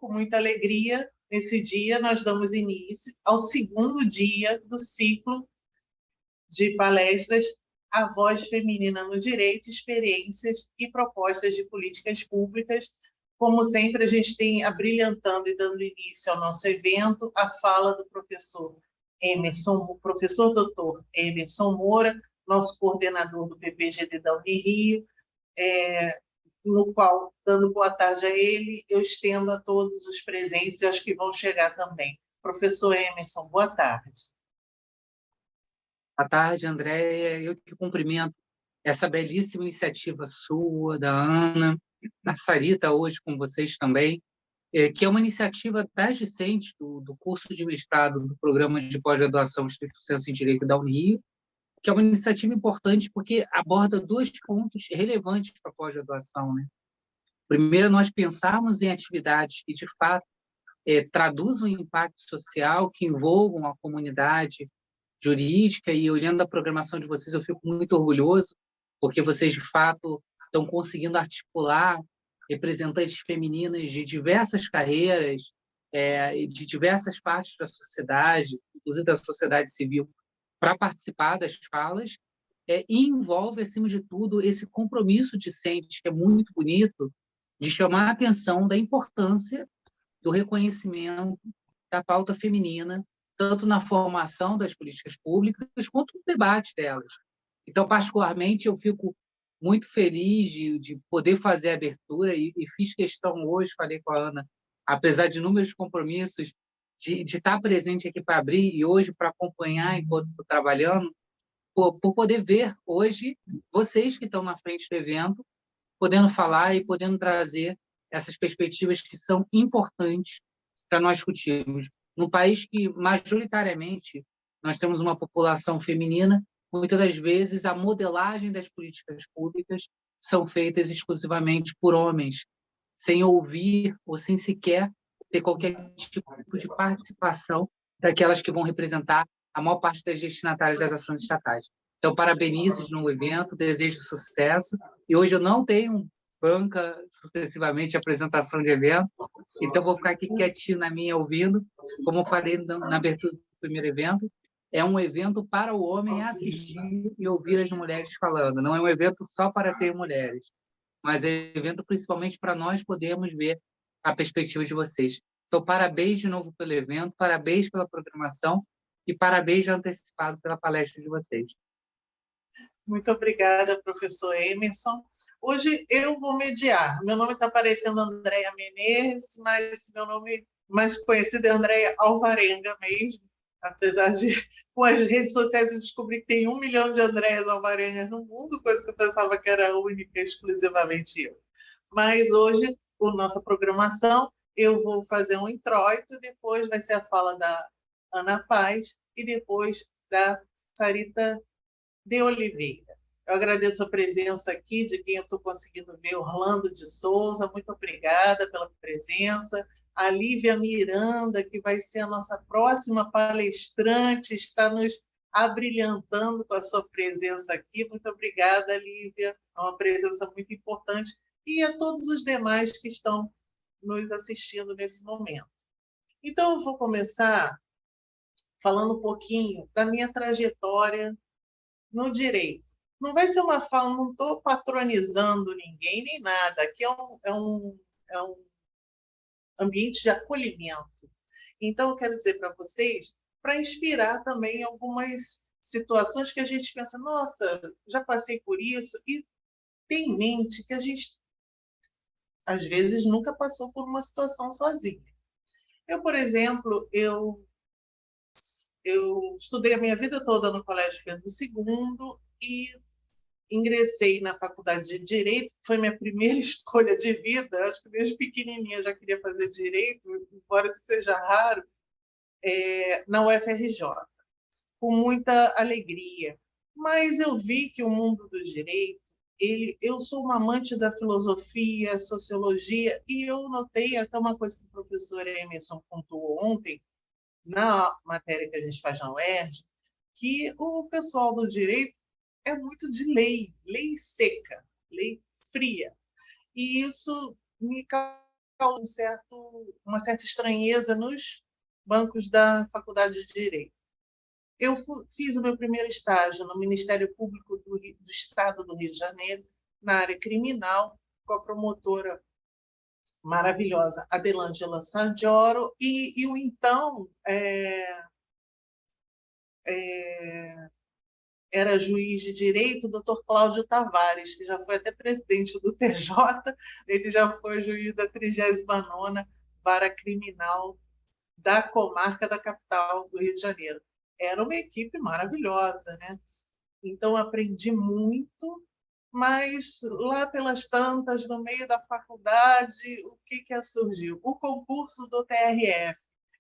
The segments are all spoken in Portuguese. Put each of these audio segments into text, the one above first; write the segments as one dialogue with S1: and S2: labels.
S1: com muita alegria, nesse dia nós damos início ao segundo dia do ciclo de palestras A Voz Feminina no Direito, Experiências e Propostas de Políticas Públicas. Como sempre, a gente tem abrilhantando e dando início ao nosso evento a fala do professor doutor Emerson Moura, nosso coordenador do PPGD da Unirio, no qual, dando boa tarde a ele, eu estendo a todos os presentes e aos que vão chegar também. Professor Emerson, boa tarde.
S2: Boa tarde, Andréia. Eu que cumprimento essa belíssima iniciativa sua, da Ana, da Sarita, hoje com vocês também, que é uma iniciativa das discentes do curso de mestrado do Programa de Pós-Graduação Estricto Sensu em Direito da Unirio, que é uma iniciativa importante porque aborda dois pontos relevantes para a pós-graduação, né? Primeiro, nós pensarmos em atividades que, de fato, traduzam impacto social, que envolvam a comunidade jurídica, e olhando a programação de vocês, eu fico muito orgulhoso, porque vocês, de fato, estão conseguindo articular representantes femininas de diversas carreiras, de diversas partes da sociedade, inclusive da sociedade civil, para participar das falas, e envolve, acima de tudo, esse compromisso discente, que é muito bonito, de chamar a atenção da importância do reconhecimento da pauta feminina, tanto na formação das políticas públicas, quanto no debate delas. Então, particularmente, eu fico muito feliz de poder fazer a abertura e fiz questão hoje, falei com a Ana, apesar de inúmeros compromissos, de estar presente aqui para abrir e hoje para acompanhar enquanto estou trabalhando, por poder ver hoje vocês que estão na frente do evento, podendo falar e podendo trazer essas perspectivas que são importantes para nós discutirmos. Num país que, majoritariamente, nós temos uma população feminina, muitas das vezes a modelagem das políticas públicas são feitas exclusivamente por homens, sem ouvir ou sem sequer ter qualquer tipo de participação daquelas que vão representar a maior parte das destinatárias das ações estatais. Então, parabenizo de novo o evento, desejo sucesso, e hoje eu não tenho banca sucessivamente a apresentação de evento, então vou ficar aqui quietinho na minha ouvindo, como eu falei na abertura do primeiro evento, é um evento para o homem assistir e ouvir as mulheres falando, não é um evento só para ter mulheres, mas é um evento principalmente para nós podermos ver a perspectiva de vocês. Então, parabéns de novo pelo evento, parabéns pela programação e parabéns já antecipado pela palestra de vocês.
S1: Muito obrigada, professor Emerson. Hoje eu vou mediar. Meu nome está aparecendo Andréia Menezes, mas meu nome mais conhecido é Andréia Alvarenga mesmo, apesar de, com as redes sociais, eu descobri que tem 1 milhão de Andréias Alvarengas no mundo, coisa que eu pensava que era única, exclusivamente eu. Mas hoje, com nossa programação, eu vou fazer um introito, depois vai ser a fala da Ana Paz e depois da Sarita de Oliveira. Eu agradeço a presença aqui de quem eu estou conseguindo ver, Orlando de Souza, muito obrigada pela presença. A Lívia Miranda, que vai ser a nossa próxima palestrante, está nos abrilhantando com a sua presença aqui. Muito obrigada, Lívia, é uma presença muito importante. E a todos os demais que estão nos assistindo nesse momento. Então, eu vou começar falando um pouquinho da minha trajetória no direito. Não vai ser uma fala, não estou patronizando ninguém nem nada. Aqui é um ambiente de acolhimento. Então, eu quero dizer para vocês, para inspirar também algumas situações que a gente pensa, nossa, já passei por isso, e tem em mente que a gente, às vezes, nunca passou por uma situação sozinha. Eu, por exemplo, eu estudei a minha vida toda no Colégio Pedro II e ingressei na faculdade de Direito, que foi minha primeira escolha de vida. Acho que desde pequenininha eu já queria fazer Direito, embora isso seja raro, na UFRJ, com muita alegria. Mas eu vi que o mundo do direito, eu sou uma amante da filosofia, sociologia, e eu notei até uma coisa que o professor Emerson pontuou ontem, na matéria que a gente faz na UERJ, que o pessoal do direito é muito de lei seca, lei fria. E isso me uma certa estranheza nos bancos da Faculdade de Direito. Eu fiz o meu primeiro estágio no Ministério Público do Estado do Rio de Janeiro, na área criminal, com a promotora maravilhosa Adelângela Sangioro, e o então era juiz de direito, o doutor Cláudio Tavares, que já foi até presidente do TJ, ele já foi juiz da 39ª Vara Criminal da comarca da capital do Rio de Janeiro. Era uma equipe maravilhosa, né? Então, aprendi muito, mas lá pelas tantas, no meio da faculdade, o que surgiu? O concurso do TRF,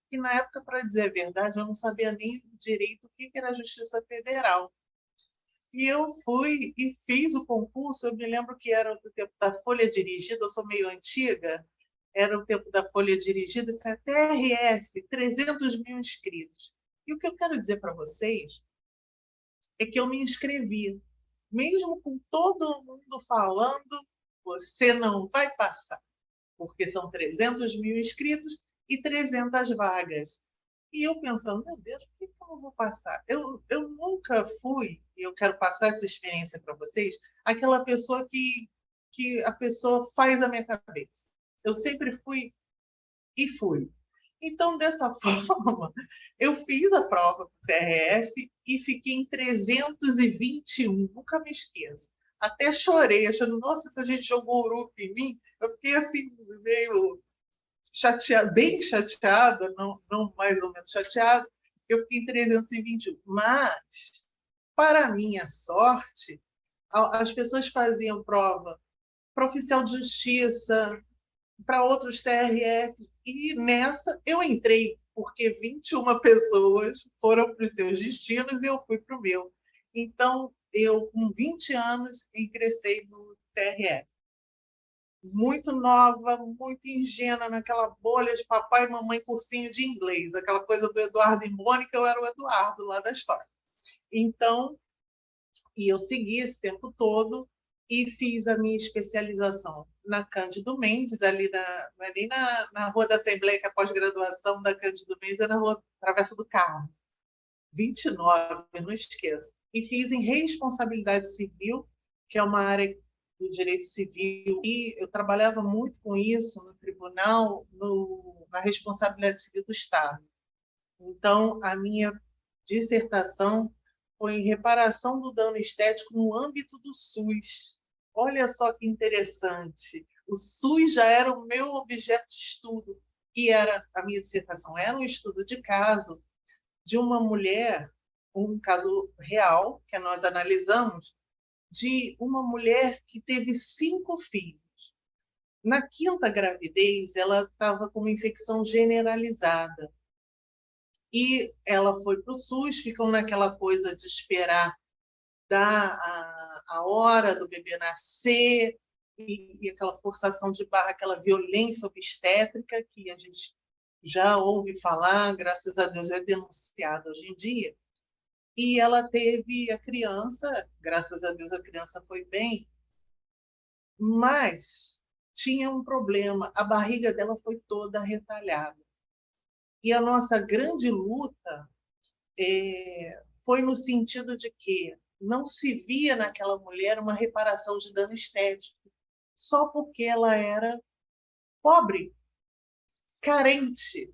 S1: que na época, para dizer a verdade, eu não sabia nem direito o que era a Justiça Federal. E eu fui e fiz o concurso, eu me lembro que era do tempo da Folha Dirigida, eu sou meio antiga, era o tempo da Folha Dirigida, isso é TRF, 300 mil inscritos. E o que eu quero dizer para vocês é que eu me inscrevi, mesmo com todo mundo falando, você não vai passar, porque são 300 mil inscritos e 300 vagas. E eu pensando, meu Deus, por que eu não vou passar? Eu nunca fui, e eu quero passar essa experiência para vocês, aquela pessoa que a pessoa faz a minha cabeça. Eu sempre fui e fui. Então, dessa forma, eu fiz a prova do TRF e fiquei em 321, nunca me esqueço. Até chorei, achando, nossa, se a gente jogou o Uruk em mim, eu fiquei assim, meio chateada, bem chateada, não mais ou menos chateada, eu fiquei em 321. Mas, para minha sorte, as pessoas faziam prova para oficial de justiça, para outros TRFs, e nessa eu entrei, porque 21 pessoas foram para os seus destinos e eu fui para o meu. Então, eu, com 20 anos, ingressei no TRF. Muito nova, muito ingênua, naquela bolha de papai e mamãe cursinho de inglês, aquela coisa do Eduardo e Mônica, eu era o Eduardo lá da história. Então, e eu segui esse tempo todo e fiz a minha especialização na Cândido Mendes, ali ali na Rua da Assembleia, que é a pós-graduação da Cândido Mendes, é na Rua Travessa do Carmo, 29, não esqueça. E fiz em responsabilidade civil, que é uma área do direito civil, e eu trabalhava muito com isso no tribunal, na responsabilidade civil do Estado. Então, a minha dissertação foi em reparação do dano estético no âmbito do SUS. Olha só que interessante. O SUS já era o meu objeto de estudo, e a minha dissertação era um estudo de caso de uma mulher, um caso real que nós analisamos, de uma mulher que teve 5 filhos. Na 5ª gravidez, ela estava com uma infecção generalizada. E ela foi para o SUS, ficam naquela coisa de esperar dar a hora do bebê nascer, e aquela forçação de barra, aquela violência obstétrica que a gente já ouve falar, graças a Deus é denunciada hoje em dia. E ela teve a criança, graças a Deus a criança foi bem, mas tinha um problema, a barriga dela foi toda retalhada. E a nossa grande luta foi no sentido de que não se via naquela mulher uma reparação de dano estético, só porque ela era pobre, carente.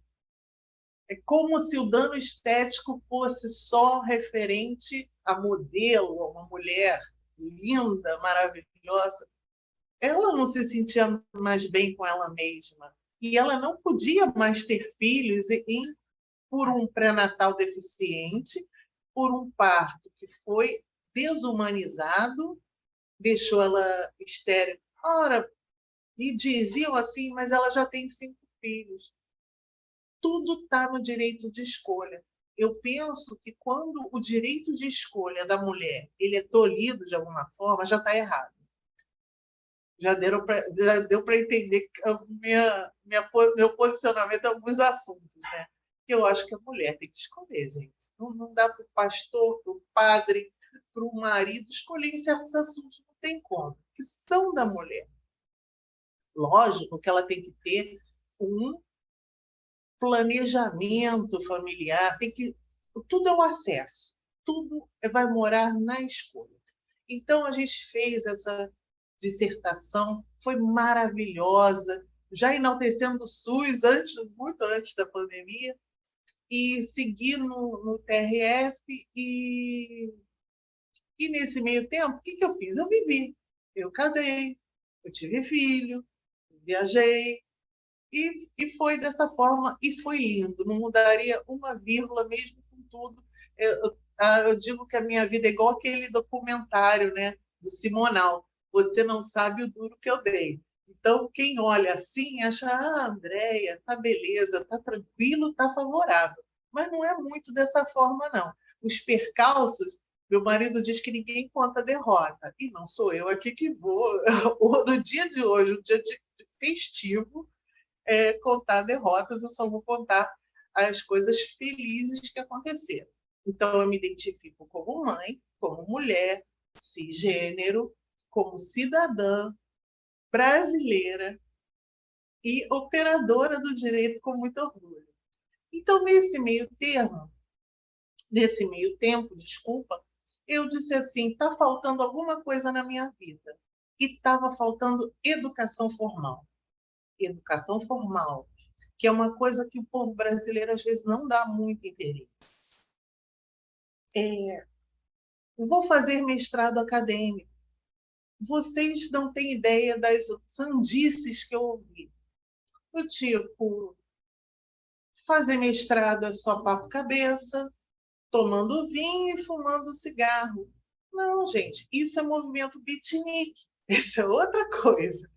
S1: É como se o dano estético fosse só referente a modelo, a uma mulher linda, maravilhosa. Ela não se sentia mais bem com ela mesma. E ela não podia mais ter filhos por um pré-natal deficiente, por um parto que foi desumanizado, deixou ela estéril. Ora, e diziam assim, mas ela já tem 5 filhos. Tudo está no direito de escolha. Eu penso que quando o direito de escolha da mulher ele é tolhido de alguma forma, já está errado. Já deu para entender meu posicionamento em alguns assuntos, né? Que eu acho que a mulher tem que escolher, gente. Não dá para o pastor, para o padre, para o marido escolher em certos assuntos. Não tem como, que são da mulher. Lógico que ela tem que ter um planejamento familiar, tudo é o acesso, tudo vai morar na escolha. Então, a gente fez essa dissertação, foi maravilhosa, já enaltecendo o SUS muito antes da pandemia, e segui no TRF, e nesse meio tempo, o que eu fiz? Eu vivi, eu casei, eu tive filho, viajei, e foi dessa forma, e foi lindo, não mudaria uma vírgula mesmo com tudo. Eu digo que a minha vida é igual aquele documentário, né, do Simonal, você não sabe o duro que eu dei. Então, quem olha assim, acha, Andréia, tá beleza, tá tranquilo, tá favorável. Mas não é muito dessa forma, não. Os percalços, meu marido diz que ninguém conta derrota, e não sou eu aqui que vou. No dia de hoje, um dia de festivo, contar derrotas, eu só vou contar as coisas felizes que aconteceram. Então, eu me identifico como mãe, como mulher, cisgênero, como cidadã brasileira e operadora do direito com muito orgulho. Então, nesse meio tempo, desculpa, eu disse assim, está faltando alguma coisa na minha vida. E estava faltando educação formal. Educação formal, que é uma coisa que o povo brasileiro às vezes não dá muito interesse. Vou fazer mestrado acadêmico. Vocês não têm ideia das sandices que eu ouvi. Do tipo, fazer mestrado é só papo cabeça, tomando vinho e fumando cigarro. Não, gente, isso é movimento beatnik. Isso é outra coisa.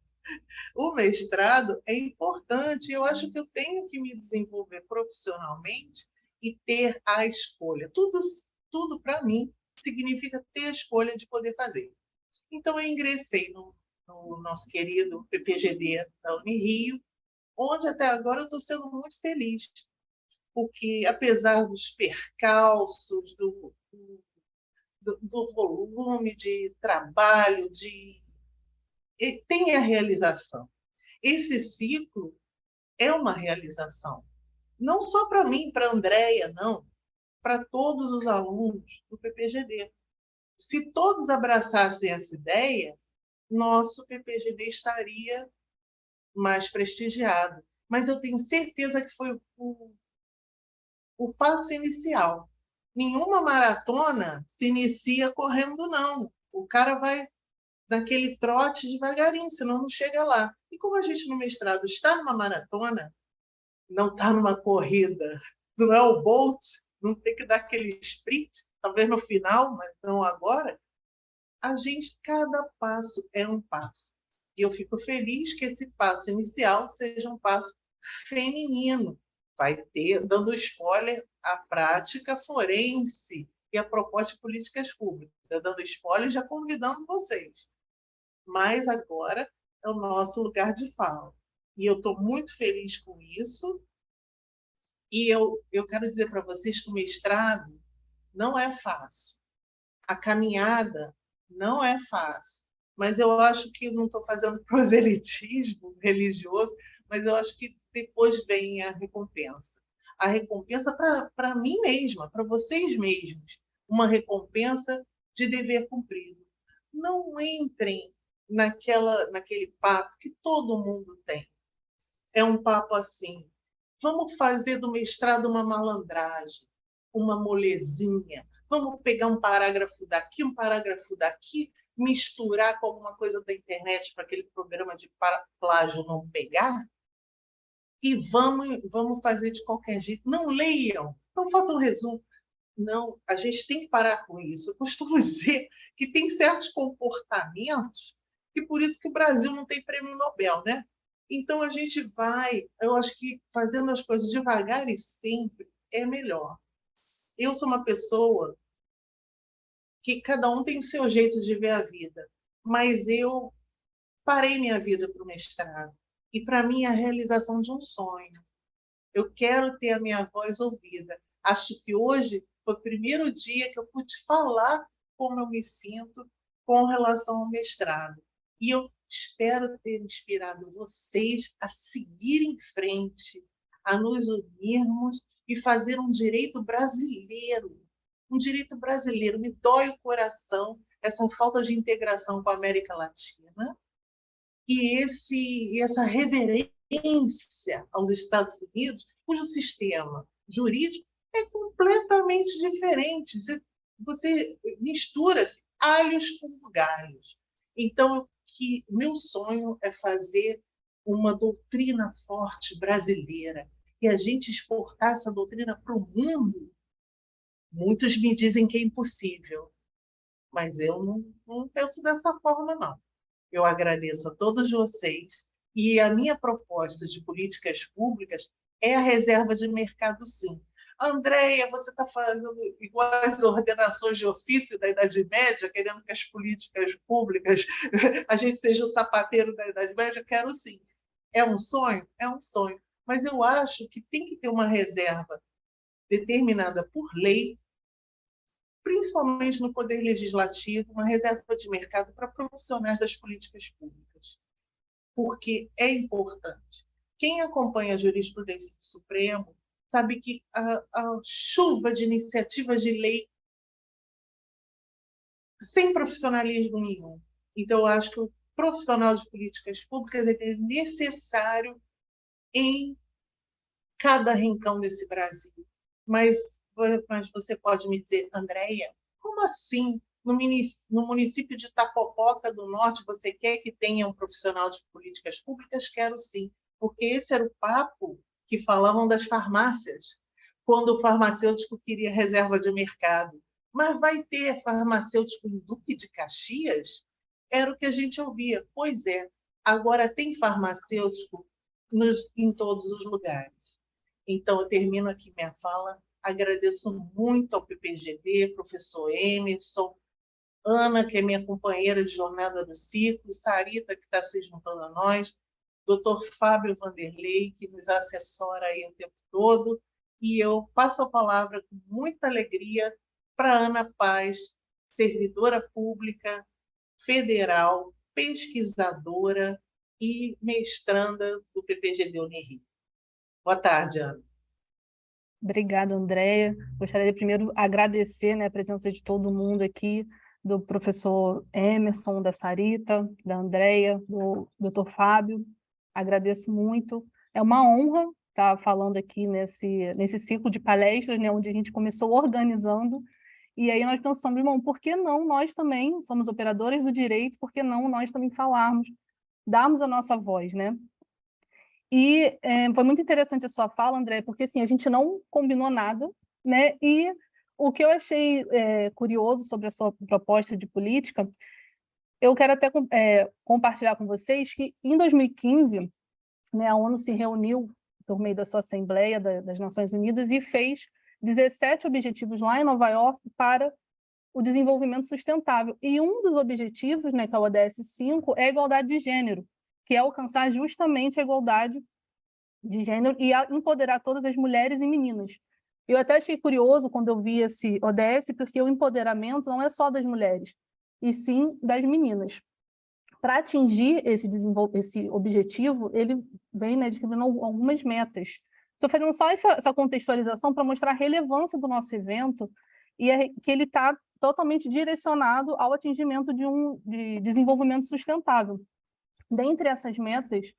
S1: O mestrado é importante, eu acho que eu tenho que me desenvolver profissionalmente e ter a escolha. Tudo para mim significa ter a escolha de poder fazer. Então, eu ingressei no nosso querido PPGD da Unirio, onde até agora eu estou sendo muito feliz, porque apesar dos percalços, do volume de trabalho, tem a realização. Esse ciclo é uma realização. Não só para mim, para a Andréia, não. Para todos os alunos do PPGD. Se todos abraçassem essa ideia, nosso PPGD estaria mais prestigiado. Mas eu tenho certeza que foi o passo inicial. Nenhuma maratona se inicia correndo, não. O cara vai naquele trote devagarinho, senão não chega lá. E como a gente no mestrado está numa maratona, não está numa corrida, não é o Bolt, não tem que dar aquele sprint, talvez no final, mas não agora. Cada passo é um passo. E eu fico feliz que esse passo inicial seja um passo feminino. Vai ter, dando spoiler, a prática forense e a proposta de políticas públicas. Dando spoiler, já convidando vocês. Mas agora é o nosso lugar de fala. E eu estou muito feliz com isso. E eu quero dizer para vocês que o mestrado não é fácil. A caminhada não é fácil. Mas eu acho que não estou fazendo proselitismo religioso, mas eu acho que depois vem a recompensa. A recompensa para mim mesma, para vocês mesmos. Uma recompensa de dever cumprido. Não entrem naquele papo que todo mundo tem. É um papo assim, vamos fazer do mestrado uma malandragem, uma molezinha. Vamos pegar um parágrafo daqui, misturar com alguma coisa da internet para aquele programa de plágio não pegar e vamos fazer de qualquer jeito. Não leiam, não façam resumo. Não, a gente tem que parar com isso. Eu costumo dizer que tem certos comportamentos que por isso que o Brasil não tem prêmio Nobel, né? Então a gente vai, eu acho que fazendo as coisas devagar e sempre é melhor. Eu sou uma pessoa que cada um tem o seu jeito de ver a vida, mas eu parei minha vida para o mestrado e para mim é a realização de um sonho. Eu quero ter a minha voz ouvida. Acho que hoje foi o primeiro dia que eu pude falar como eu me sinto com relação ao mestrado. E eu espero ter inspirado vocês a seguir em frente, a nos unirmos e fazer um direito brasileiro. Um direito brasileiro. Me dói o coração essa falta de integração com a América Latina e essa reverência aos Estados Unidos, cujo sistema jurídico é completamente diferente. Você mistura-se alhos com galhos. Então, meu sonho é fazer uma doutrina forte brasileira e a gente exportar essa doutrina para o mundo. Muitos me dizem que é impossível, mas eu não penso dessa forma, não. Eu agradeço a todos vocês e a minha proposta de políticas públicas é a reserva de mercado, sim. Andréia, você está fazendo igual as ordenações de ofício da Idade Média, querendo que as políticas públicas a gente seja o sapateiro da Idade Média? Quero sim. É um sonho? É um sonho. Mas eu acho que tem que ter uma reserva determinada por lei, principalmente no Poder Legislativo, uma reserva de mercado para profissionais das políticas públicas, porque é importante. Quem acompanha a jurisprudência do Supremo sabe que a chuva de iniciativas de lei sem profissionalismo nenhum. Então, eu acho que o profissional de políticas públicas é necessário em cada rincão desse Brasil. Mas você pode me dizer, Andréia, como assim? No município de Itapopoca do Norte, você quer que tenha um profissional de políticas públicas? Quero sim, porque esse era o papo que falavam das farmácias, quando o farmacêutico queria reserva de mercado. Mas vai ter farmacêutico em Duque de Caxias? Era o que a gente ouvia. Pois é, agora tem farmacêutico em todos os lugares. Então, eu termino aqui minha fala. Agradeço muito ao PPGD, professor Emerson, Ana, que é minha companheira de jornada do ciclo, Sarita, que está se juntando a nós, doutor Fábio Vanderlei, que nos assessora aí o tempo todo, e eu passo a palavra com muita alegria para Ana Paz, servidora pública, federal, pesquisadora e mestranda do PPGD Unirio. Boa tarde, Ana.
S3: Obrigada, Andréia. Gostaria de primeiro agradecer, né, a presença de todo mundo aqui, do professor Emerson, da Sarita, da Andréia, do Dr. Fábio. Agradeço muito. É uma honra estar falando aqui nesse ciclo de palestras, né, onde a gente começou organizando, e aí nós pensamos, irmão, por que não nós também, somos operadores do direito, por que não nós também falarmos, darmos a nossa voz, né? E foi muito interessante a sua fala, André, porque assim, a gente não combinou nada, né? E o que eu achei curioso sobre a sua proposta de política, eu quero até compartilhar com vocês que em 2015, né, a ONU se reuniu por meio da sua Assembleia das Nações Unidas e fez 17 objetivos lá em Nova York para o desenvolvimento sustentável. E um dos objetivos, né, que é o ODS 5, é a igualdade de gênero, que é alcançar justamente a igualdade de gênero e empoderar todas as mulheres e meninas. Eu até achei curioso quando eu vi esse ODS, porque o empoderamento não é só das mulheres, e sim das meninas. Para atingir esse objetivo, ele vem, né, descrevendo algumas metas. Estou fazendo só essa contextualização para mostrar a relevância do nosso evento e que ele está totalmente direcionado ao atingimento de desenvolvimento sustentável. Dentre essas metas,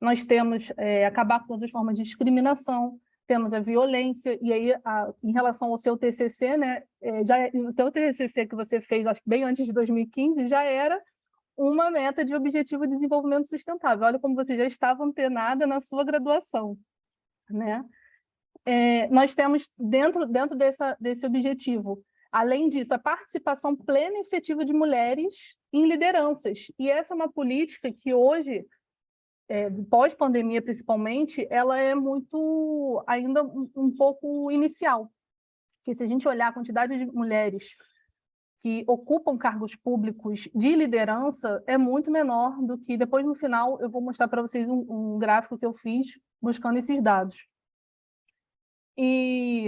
S3: nós temos acabar com todas as formas de discriminação, temos a violência, e aí, em relação ao seu TCC, né, o seu TCC que você fez, acho que bem antes de 2015, já era uma meta de objetivo de desenvolvimento sustentável. Olha como você já estava antenada na sua graduação, né? Nós temos, dentro desse objetivo, além disso, a participação plena e efetiva de mulheres em lideranças. E essa é uma política que hoje, pós-pandemia principalmente, ela é muito, ainda um pouco inicial. Porque se a gente olhar a quantidade de mulheres que ocupam cargos públicos de liderança, é muito menor do que... Depois, no final, eu vou mostrar para vocês um gráfico que eu fiz buscando esses dados. E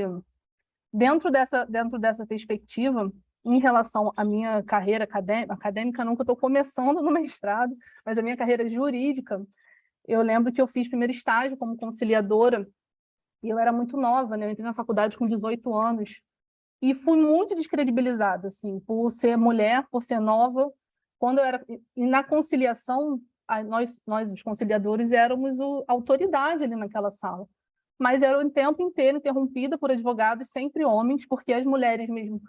S3: dentro dessa perspectiva, em relação à minha carreira acadêmica, não que eu estou começando no mestrado, mas a minha carreira jurídica, eu lembro que eu fiz primeiro estágio como conciliadora, e eu era muito nova, né? Eu entrei na faculdade com 18 anos, e fui muito descredibilizada, assim, por ser mulher, por ser nova. Quando eu era... E na conciliação, nós os conciliadores, éramos a autoridade ali naquela sala. Mas era o tempo inteiro interrompida por advogados, sempre homens, porque as mulheres mesmo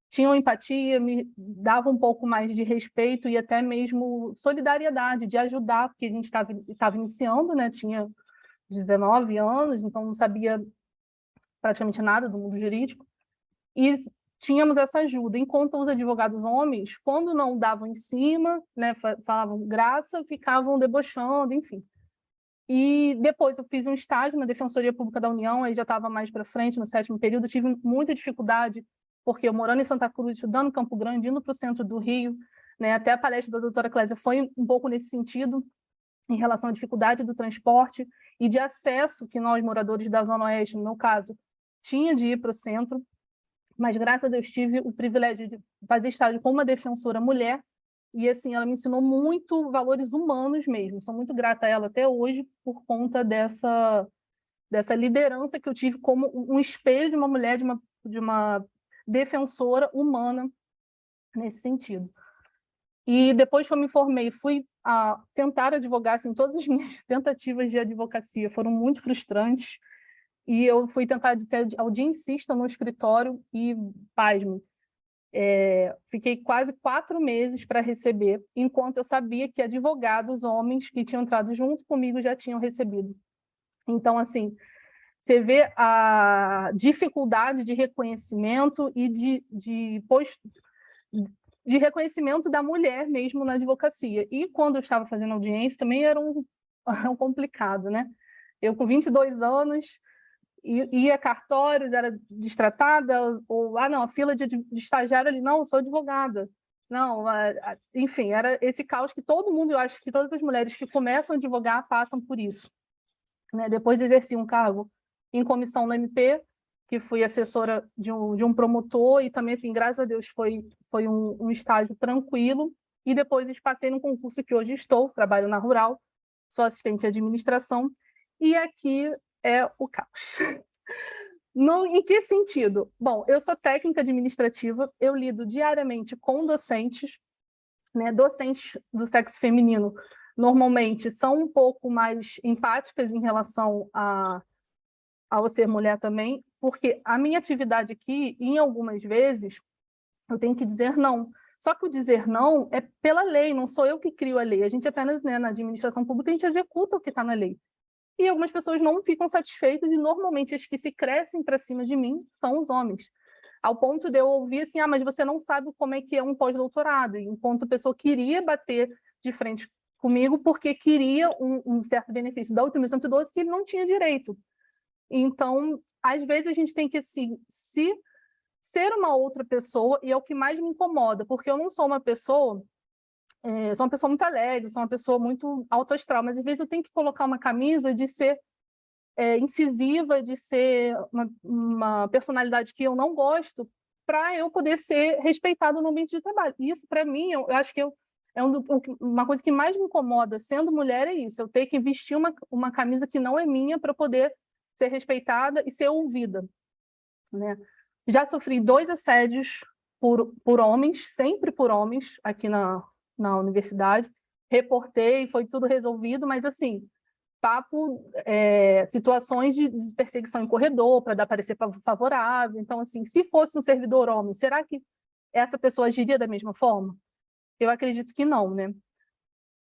S3: tinham empatia, me davam um pouco mais de respeito e até mesmo solidariedade, de ajudar, porque a gente estava iniciando, né? Tinha 19 anos, então não sabia praticamente nada do mundo jurídico. E tínhamos essa ajuda, enquanto os advogados homens, quando não davam em cima, né, falavam graça, ficavam debochando, enfim. E depois eu fiz um estágio na Defensoria Pública da União, aí já estava mais para frente, no 7º período, tive muita dificuldade, porque eu morando em Santa Cruz, estudando em Campo Grande, indo para o centro do Rio, né, até a palestra da doutora Clésia foi um pouco nesse sentido, em relação à dificuldade do transporte e de acesso que nós, moradores da Zona Oeste, no meu caso, tinha de ir para o centro, mas graças a Deus tive o privilégio de fazer estágio com uma defensora mulher, e assim, ela me ensinou muito valores humanos mesmo. Sou muito grata a ela até hoje por conta dessa liderança que eu tive como um espelho de uma mulher, de uma defensora humana nesse sentido. E depois que eu me formei, fui a tentar advogar, assim, todas as minhas tentativas de advocacia foram muito frustrantes, e eu fui tentar ser audiencista no escritório e, pasme, fiquei quase 4 meses para receber, enquanto eu sabia que advogados, homens que tinham entrado junto comigo já tinham recebido. Então, assim, você vê a dificuldade de reconhecimento e de reconhecimento da mulher mesmo na advocacia. E quando eu estava fazendo audiência, também era um complicado, né? Eu, com 22 anos, ia a cartórios, era destratada, ou, não, a fila de estagiário ali, não, eu sou advogada. Não, enfim, era esse caos que todo mundo, eu acho que todas as mulheres que começam a advogar passam por isso, né? Depois exerci um cargo em comissão no MP, que fui assessora de um promotor, e também, assim, graças a Deus, foi um estágio tranquilo, e depois passei num concurso que hoje estou, trabalho na Rural, sou assistente de administração, e aqui é o caos. Em que sentido? Bom, eu sou técnica administrativa, eu lido diariamente com docentes, né? Docentes do sexo feminino, normalmente, são um pouco mais empáticas em relação ao ser mulher também, porque a minha atividade aqui, em algumas vezes, eu tenho que dizer não. Só que o dizer não é pela lei, não sou eu que crio a lei. A gente apenas, né, na administração pública, a gente executa o que está na lei. E algumas pessoas não ficam satisfeitas, e normalmente as que se crescem para cima de mim são os homens. Ao ponto de eu ouvir assim, mas você não sabe como é que é um pós-doutorado. E enquanto a pessoa queria bater de frente comigo porque queria um certo benefício da 8.112 que ele não tinha direito. Então, às vezes a gente tem que, assim, se ser uma outra pessoa, e é o que mais me incomoda, porque eu não sou uma pessoa, sou uma pessoa muito alegre, sou uma pessoa muito autoastral, mas às vezes eu tenho que colocar uma camisa de ser incisiva, de ser uma personalidade que eu não gosto, para eu poder ser respeitada no ambiente de trabalho. Isso, para mim, eu acho que uma coisa que mais me incomoda sendo mulher é isso, eu ter que vestir uma camisa que não é minha para poder ser respeitada e ser ouvida, né? Já sofri 2 assédios por homens, sempre por homens, aqui na universidade. Reportei, foi tudo resolvido, mas, assim, situações de perseguição em corredor, para dar parecer favorável. Então, assim, se fosse um servidor homem, será que essa pessoa agiria da mesma forma? Eu acredito que não, né?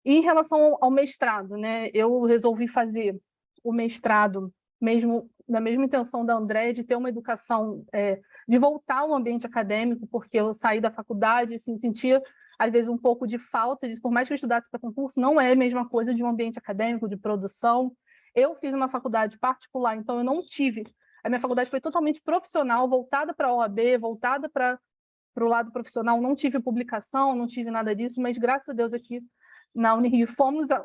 S3: E em relação ao mestrado, né? Eu resolvi fazer o mestrado mesmo na mesma intenção da André, de ter uma educação, de voltar ao ambiente acadêmico, porque eu saí da faculdade, assim, sentia, às vezes, um pouco de falta disso. Por mais que eu estudasse para concurso, não é a mesma coisa de um ambiente acadêmico, de produção. Eu fiz uma faculdade particular, então eu não tive... A minha faculdade foi totalmente profissional, voltada para a OAB, voltada para o lado profissional. Não tive publicação, não tive nada disso, mas, graças a Deus, aqui na Unirio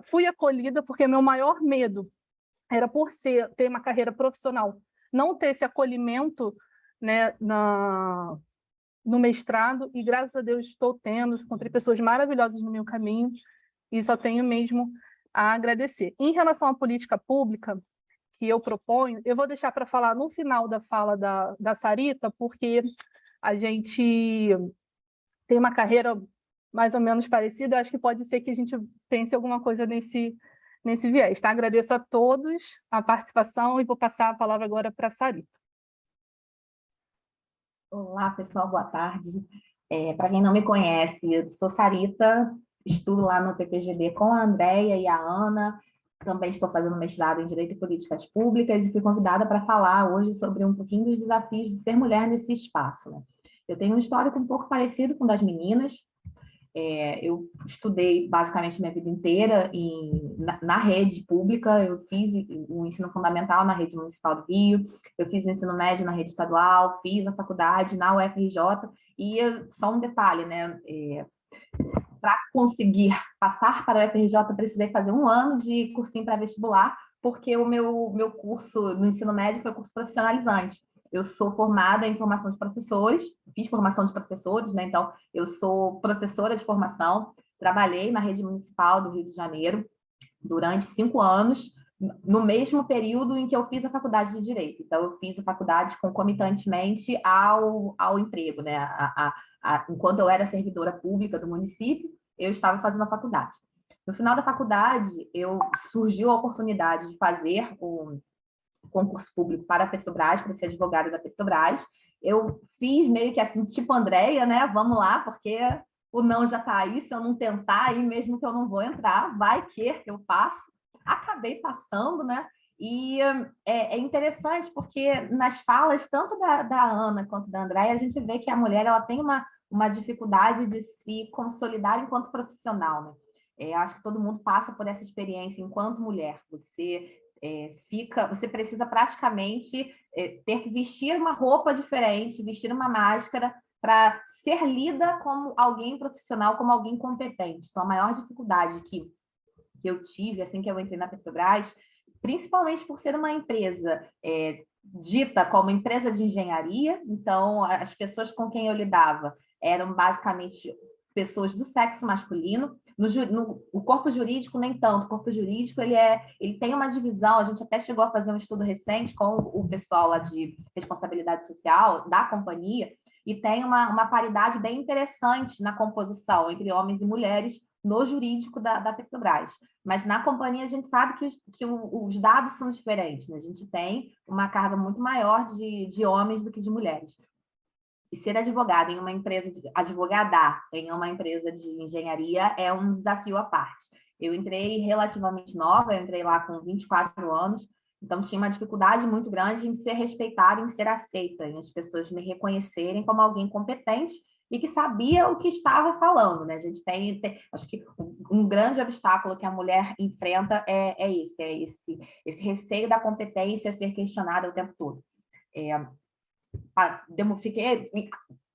S3: fui acolhida, porque meu maior medo era por ter uma carreira profissional, não ter esse acolhimento, né, no mestrado, e graças a Deus estou tendo, encontrei pessoas maravilhosas no meu caminho, e só tenho mesmo a agradecer. Em relação à política pública que eu proponho, eu vou deixar para falar no final da fala da Sarita, porque a gente tem uma carreira mais ou menos parecida, eu acho que pode ser que a gente pense alguma coisa nesse viés. Tá? Agradeço a todos a participação e vou passar a palavra agora para a Sarita.
S4: Olá, pessoal, boa tarde. Para quem não me conhece, eu sou Sarita, estudo lá no PPGD com a Andréia e a Ana, também estou fazendo mestrado em Direito e Políticas Públicas e fui convidada para falar hoje sobre um pouquinho dos desafios de ser mulher nesse espaço, né? Eu tenho um histórico um pouco parecido com o das meninas. Eu estudei basicamente minha vida inteira na rede pública, eu fiz o ensino fundamental na rede municipal do Rio, eu fiz o ensino médio na rede estadual, fiz a faculdade na UFRJ, e só um detalhe, né? Para conseguir passar para a UFRJ, eu precisei fazer 1 ano de cursinho pré-vestibular, porque o meu curso no ensino médio foi curso profissionalizante. Eu sou formada em formação de professores, fiz formação de professores, né? Então, eu sou professora de formação, trabalhei na rede municipal do Rio de Janeiro durante 5 anos, no mesmo período em que eu fiz a faculdade de Direito. Então, eu fiz a faculdade concomitantemente ao emprego, né? Enquanto eu era servidora pública do município, eu estava fazendo a faculdade. No final da faculdade, surgiu a oportunidade de fazer o concurso público para a Petrobras, para ser advogada da Petrobras. Eu fiz meio que assim, tipo Andréia, né? Vamos lá, porque o não já está aí, se eu não tentar aí, mesmo que eu não vou entrar, vai que eu passo. Acabei passando, né? E é interessante porque nas falas, tanto da Ana quanto da Andréia, a gente vê que a mulher ela tem uma dificuldade de se consolidar enquanto profissional, né? Acho que todo mundo passa por essa experiência enquanto mulher. Você precisa praticamente ter que vestir uma roupa diferente, vestir uma máscara para ser lida como alguém profissional, como alguém competente. Então, a maior dificuldade que eu tive assim que eu entrei na Petrobras, principalmente por ser uma empresa dita como empresa de engenharia, então as pessoas com quem eu lidava eram basicamente pessoas do sexo masculino. O corpo jurídico, nem tanto. O corpo jurídico ele tem uma divisão, a gente até chegou a fazer um estudo recente com o pessoal lá de responsabilidade social da companhia, e tem uma paridade bem interessante na composição entre homens e mulheres no jurídico da Petrobras. Mas na companhia a gente sabe que os dados são diferentes, né? A gente tem uma carga muito maior de homens do que de mulheres. E ser advogada em uma empresa, advogadar em uma empresa de engenharia é um desafio à parte. Eu entrei relativamente nova, eu entrei lá com 24 anos, então tinha uma dificuldade muito grande em ser respeitada, em ser aceita, em as pessoas me reconhecerem como alguém competente e que sabia o que estava falando, né? A gente acho que um grande obstáculo que a mulher enfrenta é esse receio da competência ser questionada o tempo todo. Fiquei,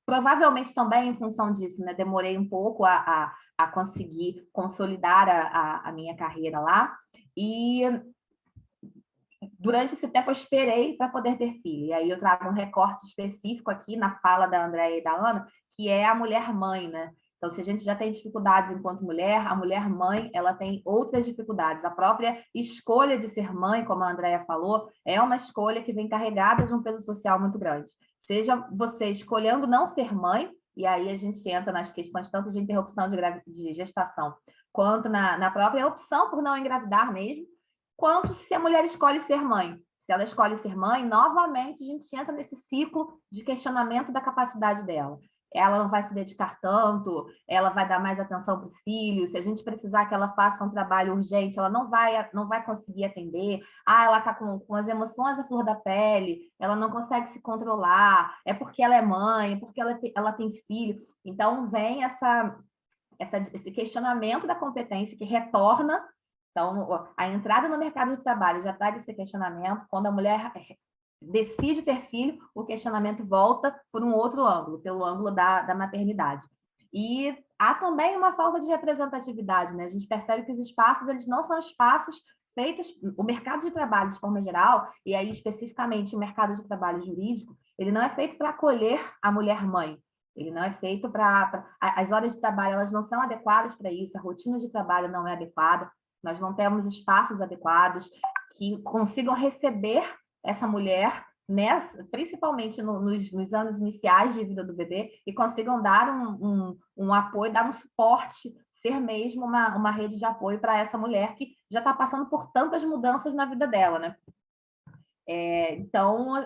S4: provavelmente também em função disso, né? Demorei um pouco a conseguir consolidar a minha carreira lá, e durante esse tempo eu esperei para poder ter filho. E aí eu trago um recorte específico aqui na fala da Andréia e da Ana, que é a mulher mãe, né? Então, se a gente já tem dificuldades enquanto mulher, a mulher mãe, ela tem outras dificuldades. A própria escolha de ser mãe, como a Andréia falou, é uma escolha que vem carregada de um peso social muito grande. Seja você escolhendo não ser mãe, e aí a gente entra nas questões tanto de interrupção de gestação, quanto na própria opção por não engravidar mesmo, quanto se a mulher escolhe ser mãe. Se ela escolhe ser mãe, novamente a gente entra nesse ciclo de questionamento da capacidade dela. Ela não vai se dedicar tanto, ela vai dar mais atenção para o filho, se a gente precisar que ela faça um trabalho urgente, ela não vai conseguir atender, ela está com as emoções à flor da pele, ela não consegue se controlar, é porque ela é mãe, é porque ela tem filho. Então, vem esse questionamento da competência que retorna. Então, a entrada no mercado de trabalho já traz esse questionamento. Quando a mulher decide ter filho, o questionamento volta por um outro ângulo, pelo ângulo da maternidade. E há também uma falta de representatividade, né? A gente percebe que os espaços, eles não são espaços feitos... O mercado de trabalho, de forma geral, e aí especificamente o mercado de trabalho jurídico, ele não é feito para acolher a mulher mãe. Ele não é feito para... As horas de trabalho, elas não são adequadas para isso, a rotina de trabalho não é adequada, nós não temos espaços adequados que consigam receber essa mulher, principalmente nos anos iniciais de vida do bebê, e consigam dar um apoio, dar um suporte, ser mesmo uma rede de apoio para essa mulher que já está passando por tantas mudanças na vida dela, né? Então,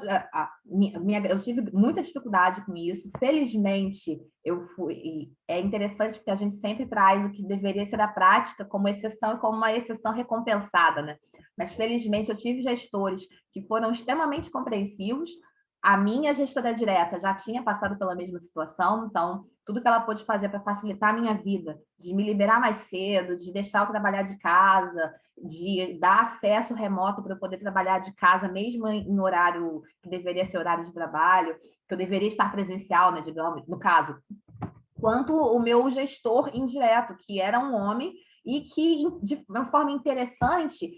S4: eu tive muita dificuldade com isso. Felizmente, eu fui... É interessante porque a gente sempre traz o que deveria ser a prática como exceção e como uma exceção recompensada, né? Mas, felizmente, eu tive gestores que foram extremamente compreensivos. A minha gestora direta já tinha passado pela mesma situação, então, tudo que ela pôde fazer para facilitar a minha vida, de me liberar mais cedo, de deixar eu trabalhar de casa, de dar acesso remoto para eu poder trabalhar de casa, mesmo em horário que deveria ser horário de trabalho, que eu deveria estar presencial, né, digamos, no caso, quanto o meu gestor indireto, que era um homem e que, de uma forma interessante,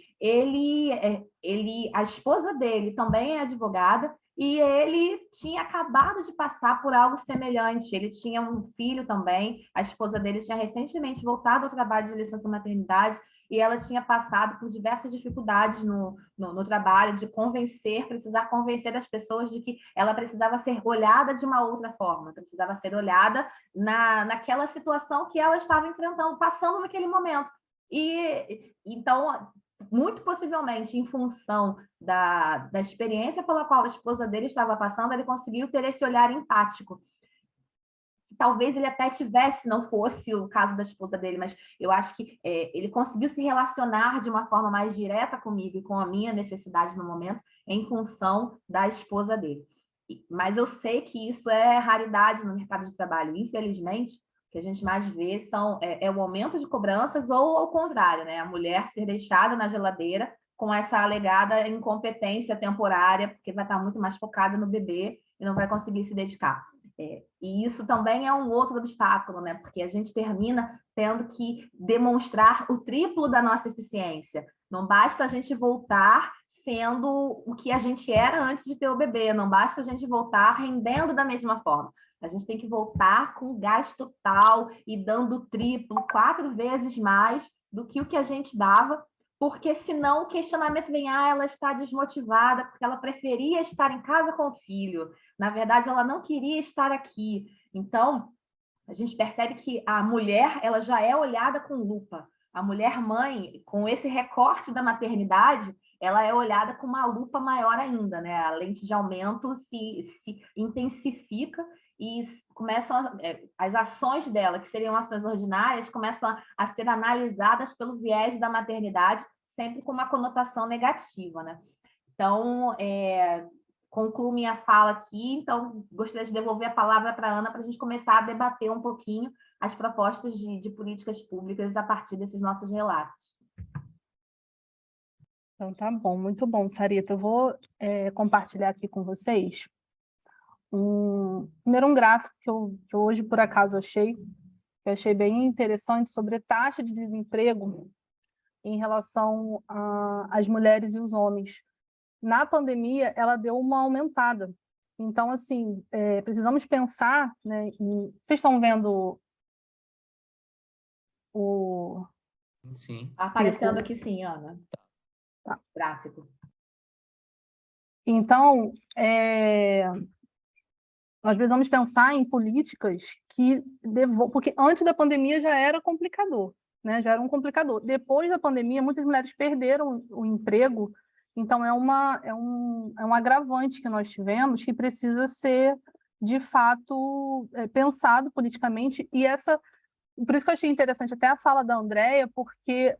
S4: a esposa dele também é advogada, e ele tinha acabado de passar por algo semelhante. Ele tinha um filho também, a esposa dele tinha recentemente voltado ao trabalho de licença maternidade, e ela tinha passado por diversas dificuldades no trabalho, de precisar convencer as pessoas de que ela precisava ser olhada de uma outra forma, precisava ser olhada naquela situação que ela estava enfrentando, passando naquele momento. E então, muito possivelmente, em função da experiência pela qual a esposa dele estava passando, ele conseguiu ter esse olhar empático. Talvez ele até tivesse, não fosse o caso da esposa dele, mas eu acho que ele conseguiu se relacionar de uma forma mais direta comigo e com a minha necessidade no momento, em função da esposa dele. Mas eu sei que isso é raridade no mercado de trabalho. Infelizmente, o que a gente mais vê é o aumento de cobranças ou, ao contrário, né? A mulher ser deixada na geladeira com essa alegada incompetência temporária, porque vai estar muito mais focada no bebê e não vai conseguir se dedicar. E isso também é um outro obstáculo, né? Porque a gente termina tendo que demonstrar o triplo da nossa eficiência. Não basta a gente voltar sendo o que a gente era antes de ter o bebê, não basta a gente voltar rendendo da mesma forma. A gente tem que voltar com gás total e dando o triplo, 4 vezes mais do que o que a gente dava, porque senão o questionamento vem, ela está desmotivada porque ela preferia estar em casa com o filho. Na verdade, ela não queria estar aqui. Então, a gente percebe que a mulher, ela já é olhada com lupa. A mulher mãe, com esse recorte da maternidade, ela é olhada com uma lupa maior ainda, né? A lente de aumento se intensifica e começam as ações dela, que seriam ações ordinárias, começam a ser analisadas pelo viés da maternidade, sempre com uma conotação negativa, né? Então, concluo minha fala aqui, então gostaria de devolver a palavra para a Ana para a gente começar a debater um pouquinho as propostas de políticas públicas a partir desses nossos relatos.
S3: Então, tá bom, muito bom, Sarita. Eu vou compartilhar aqui com vocês primeiro um gráfico que eu hoje, por acaso, que eu achei bem interessante sobre a taxa de desemprego em relação às mulheres e os homens. Na pandemia, ela deu uma aumentada. Então, assim, precisamos pensar, né, vocês estão vendo o...
S2: Sim.
S4: Tá aparecendo aqui sim, Ana.
S3: Tá.
S4: Gráfico.
S3: Então, nós precisamos pensar em políticas porque antes da pandemia já era complicador, né? Já era um complicador. Depois da pandemia, muitas mulheres perderam o emprego, então é um agravante que nós tivemos que precisa ser, de fato, pensado politicamente. Por isso que eu achei interessante até a fala da Andréia, porque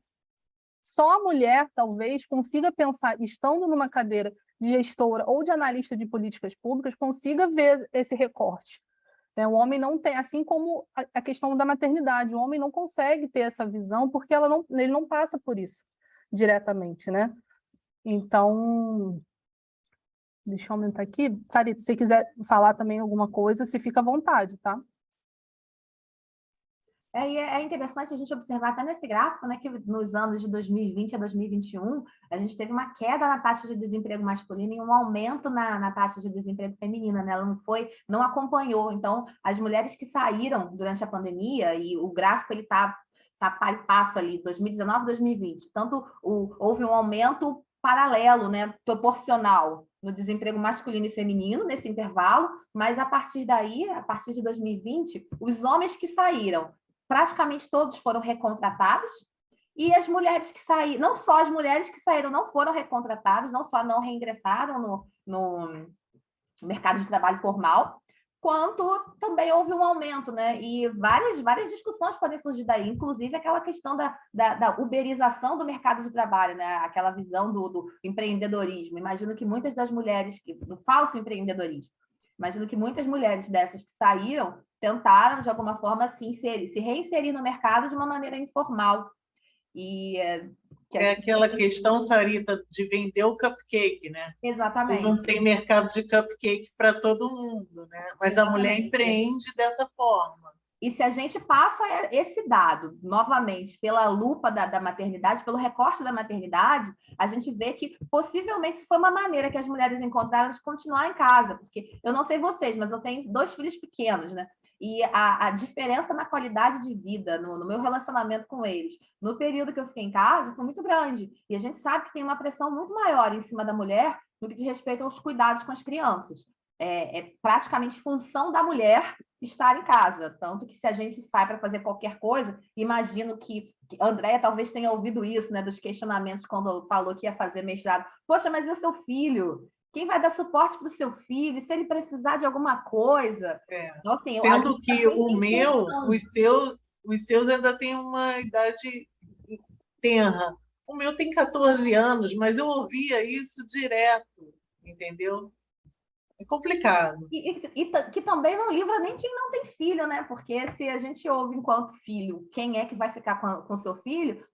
S3: só a mulher, talvez, consiga pensar, estando numa cadeira de gestora ou de analista de políticas públicas, consiga ver esse recorte. O homem não tem, assim como a questão da maternidade, o homem não consegue ter essa visão porque ele não passa por isso diretamente, né? Então, deixa eu aumentar aqui. Sarita, se você quiser falar também alguma coisa, você fica à vontade, tá?
S4: É interessante a gente observar até nesse gráfico, né, que nos anos de 2020 a 2021, a gente teve uma queda na taxa de desemprego masculino e um aumento na taxa de desemprego feminina, né? Ela não acompanhou. Então, as mulheres que saíram durante a pandemia, e o gráfico ele tá par e passo ali, 2019 2020, tanto houve um aumento paralelo, né, proporcional no desemprego masculino e feminino nesse intervalo, mas a partir daí, a partir de 2020, os homens que saíram, praticamente todos foram recontratados, e as mulheres que saíram, não só as mulheres que saíram não foram recontratadas, não só não reingressaram no mercado de trabalho formal, quanto também houve um aumento, né? E várias discussões podem surgir daí, inclusive aquela questão da uberização do mercado de trabalho, né? Aquela visão do empreendedorismo. Imagino que muitas das mulheres, do falso empreendedorismo, imagino que muitas mulheres dessas que saíram tentaram, de alguma forma, se reinserir no mercado de uma maneira informal. E
S1: aquela questão, Sarita, de vender o cupcake, né?
S4: Exatamente.
S1: Não tem mercado de cupcake para todo mundo, né? Mas exatamente. A mulher empreende dessa forma.
S4: E se a gente passa esse dado, novamente, pela lupa da maternidade, pelo recorte da maternidade, a gente vê que possivelmente foi uma maneira que as mulheres encontraram de continuar em casa, porque eu não sei vocês, mas eu tenho 2 filhos pequenos, né? E a diferença na qualidade de vida, no meu relacionamento com eles, no período que eu fiquei em casa, foi muito grande. E a gente sabe que tem uma pressão muito maior em cima da mulher no que diz respeito aos cuidados com as crianças. É praticamente função da mulher estar em casa, tanto que se a gente sai para fazer qualquer coisa, imagino que a Andréia talvez tenha ouvido isso, né, dos questionamentos quando falou que ia fazer mestrado. Poxa, mas e o seu filho? Quem vai dar suporte para o seu filho? Se ele precisar de alguma coisa?
S1: Então, assim, sendo que os seus ainda têm uma idade tenra. O meu tem 14 anos, mas eu ouvia isso direto, entendeu? É complicado.
S4: E que também não livra nem quem não tem filho, né? Porque se a gente ouve enquanto filho, quem é que vai ficar com seu filho?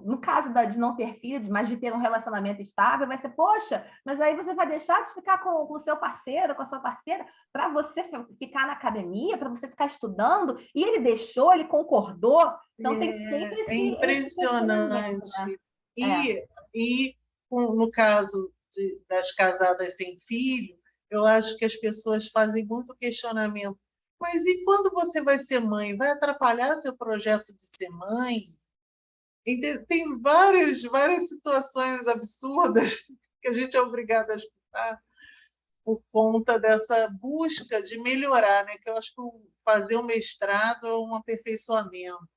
S4: No caso de não ter filho, mas de ter um relacionamento estável, vai ser, poxa, mas aí você vai deixar de ficar com o seu parceiro, com a sua parceira, para você ficar na academia, para você ficar estudando, e ele deixou, ele concordou. Então tem sempre esse...
S1: É impressionante. Né? E no caso das casadas sem filho, eu acho que as pessoas fazem muito questionamento. Mas e quando você vai ser mãe? Vai atrapalhar seu projeto de ser mãe? Tem várias situações absurdas que a gente é obrigado a escutar por conta dessa busca de melhorar, né? Que eu acho que fazer um mestrado é um aperfeiçoamento.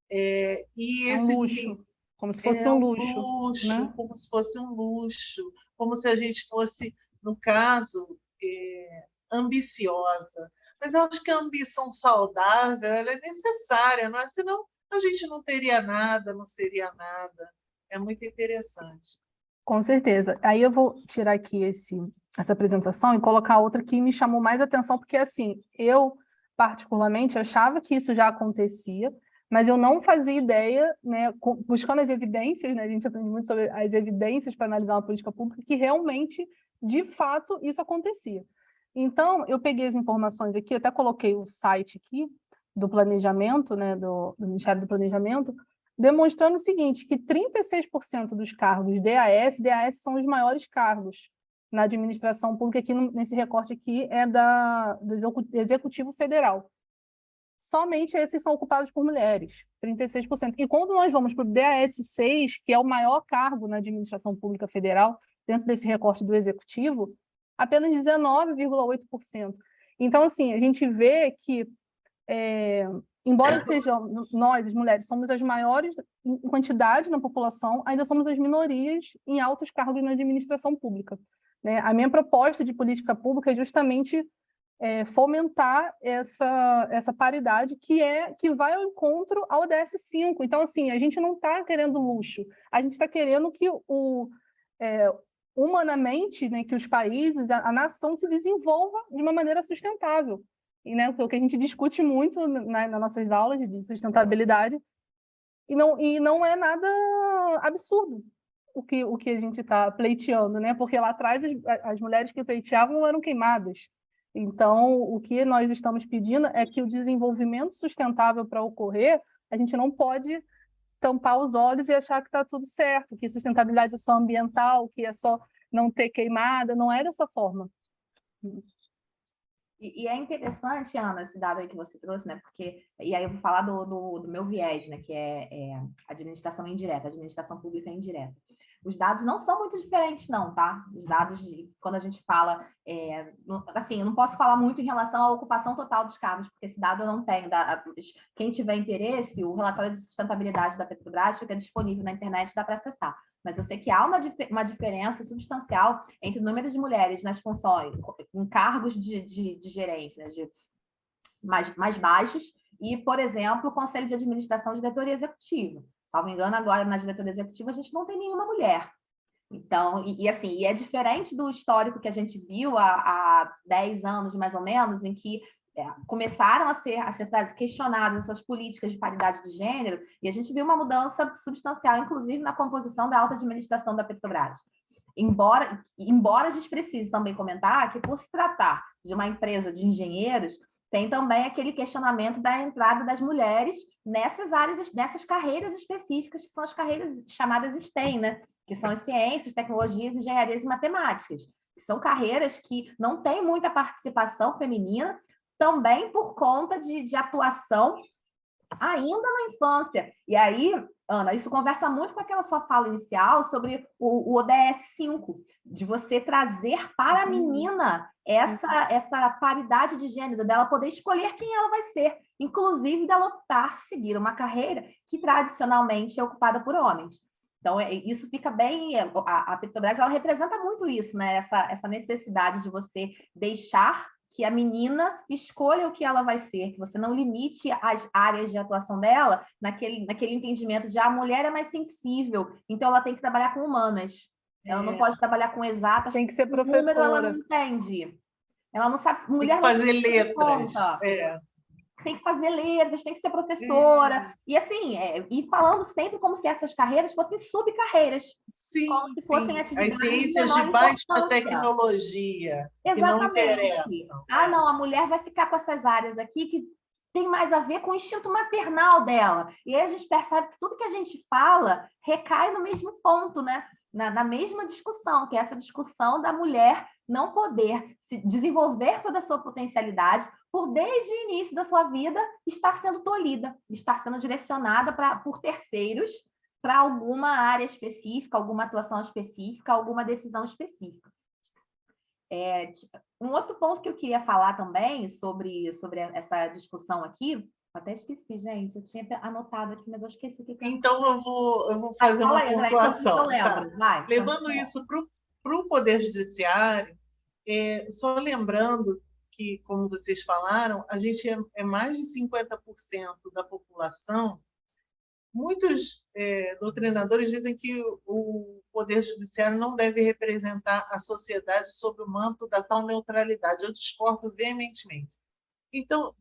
S1: E esse
S3: um luxo, como se fosse um luxo, né?
S1: Como se fosse um luxo, como se a gente fosse, no caso, ambiciosa. Mas eu acho que a ambição saudável ela é necessária, não é? Senão a gente não teria nada, não seria nada. É muito interessante.
S3: Com certeza. Aí eu vou tirar aqui essa apresentação e colocar outra que me chamou mais atenção, porque assim, eu particularmente achava que isso já acontecia, mas eu não fazia ideia, né, buscando as evidências, né, a gente aprende muito sobre as evidências para analisar uma política pública, que realmente, de fato, isso acontecia. Então, eu peguei as informações aqui, até coloquei o site aqui do planejamento, né, do Ministério do Planejamento, demonstrando o seguinte, que 36% dos cargos DAS são os maiores cargos na administração pública, aqui nesse recorte aqui é do Executivo Federal. Somente esses são ocupados por mulheres, 36%. E quando nós vamos para o DAS 6, que é o maior cargo na administração pública federal, dentro desse recorte do Executivo, apenas 19,8%. Então, assim, a gente vê que, embora sejam nós, as mulheres, somos as maiores em quantidade na população, ainda somos as minorias em altos cargos na administração pública, né? A minha proposta de política pública é justamente fomentar essa paridade que vai ao encontro ao DS5. Então, assim, a gente não está querendo luxo, a gente está querendo que humanamente, né, que os países, a nação se desenvolva de uma maneira sustentável. E, né, o que a gente discute muito nas nossas aulas de sustentabilidade, e não é nada absurdo o que a gente está pleiteando, né? Porque lá atrás as mulheres que pleiteavam eram queimadas. Então, o que nós estamos pedindo é que o desenvolvimento sustentável para ocorrer, a gente não pode tampar os olhos e achar que está tudo certo, que sustentabilidade é só ambiental, que é só não ter queimada, não é dessa forma.
S4: E é interessante, Ana, esse dado aí que você trouxe, né? Porque, e aí eu vou falar do meu viés, né? Que é administração indireta, administração pública indireta. Os dados não são muito diferentes, não, tá? Os dados, quando a gente fala, assim, eu não posso falar muito em relação à ocupação total dos cargos, porque esse dado eu não tenho. Quem tiver interesse, o relatório de sustentabilidade da Petrobras fica disponível na internet, dá para acessar. Mas eu sei que há uma diferença substancial entre o número de mulheres nas funções, em cargos de gerência, né, mais baixos, e, por exemplo, o Conselho de Administração e Diretoria Executiva. Salvo engano, agora na diretoria executiva a gente não tem nenhuma mulher. Então, assim, é diferente do histórico que a gente viu há 10 anos, mais ou menos, em que começaram a ser questionadas essas políticas de paridade de gênero, e a gente viu uma mudança substancial, inclusive na composição da alta administração da Petrobras. Embora a gente precise também comentar que, por se tratar de uma empresa de engenheiros, tem também aquele questionamento da entrada das mulheres nessas áreas, nessas carreiras específicas, que são as carreiras chamadas STEM, né? Que são as ciências, tecnologias, engenharias e matemáticas. Que são carreiras que não têm muita participação feminina, também por conta de atuação ainda na infância. E aí, Ana, isso conversa muito com aquela sua fala inicial sobre o ODS 5, de você trazer para a menina essa paridade de gênero, dela poder escolher quem ela vai ser, inclusive dela optar seguir uma carreira que tradicionalmente é ocupada por homens. Então, isso fica bem... A Petrobras, ela representa muito isso, né? Essa necessidade de você deixar que a menina escolha o que ela vai ser, que você não limite as áreas de atuação dela naquele entendimento de a mulher é mais sensível, então ela tem que trabalhar com humanas. Ela não pode trabalhar com exatas.
S3: Tem que ser professora.
S4: Número ela não entende. Ela não sabe. Mulher
S1: tem que fazer letras.
S4: Tem que fazer letras, tem que ser professora. E assim, e falando sempre como se essas carreiras fossem subcarreiras.
S1: Sim,
S4: como se fossem atividades
S1: as ciências de baixa tecnologia.
S4: Exatamente.
S1: Que não interessam.
S4: Não, a mulher vai ficar com essas áreas aqui que tem mais a ver com o instinto maternal dela. E aí a gente percebe que tudo que a gente fala recai no mesmo ponto, né? Na mesma discussão, que é essa discussão da mulher não poder se desenvolver toda a sua potencialidade por, desde o início da sua vida, estar sendo tolhida, estar sendo direcionada por terceiros para alguma área específica, alguma atuação específica, alguma decisão específica. Um outro ponto que eu queria falar também sobre essa discussão aqui, até esqueci, gente, eu tinha anotado aqui, mas eu esqueci o que...
S1: Então, eu vou fazer uma pontuação.
S4: Vai,
S1: levando isso para o Poder Judiciário, só lembrando que, como vocês falaram, a gente é mais de 50% da população. Muitos doutrinadores dizem que o Poder Judiciário não deve representar a sociedade sob o manto da tal neutralidade. Eu discordo veementemente. Então,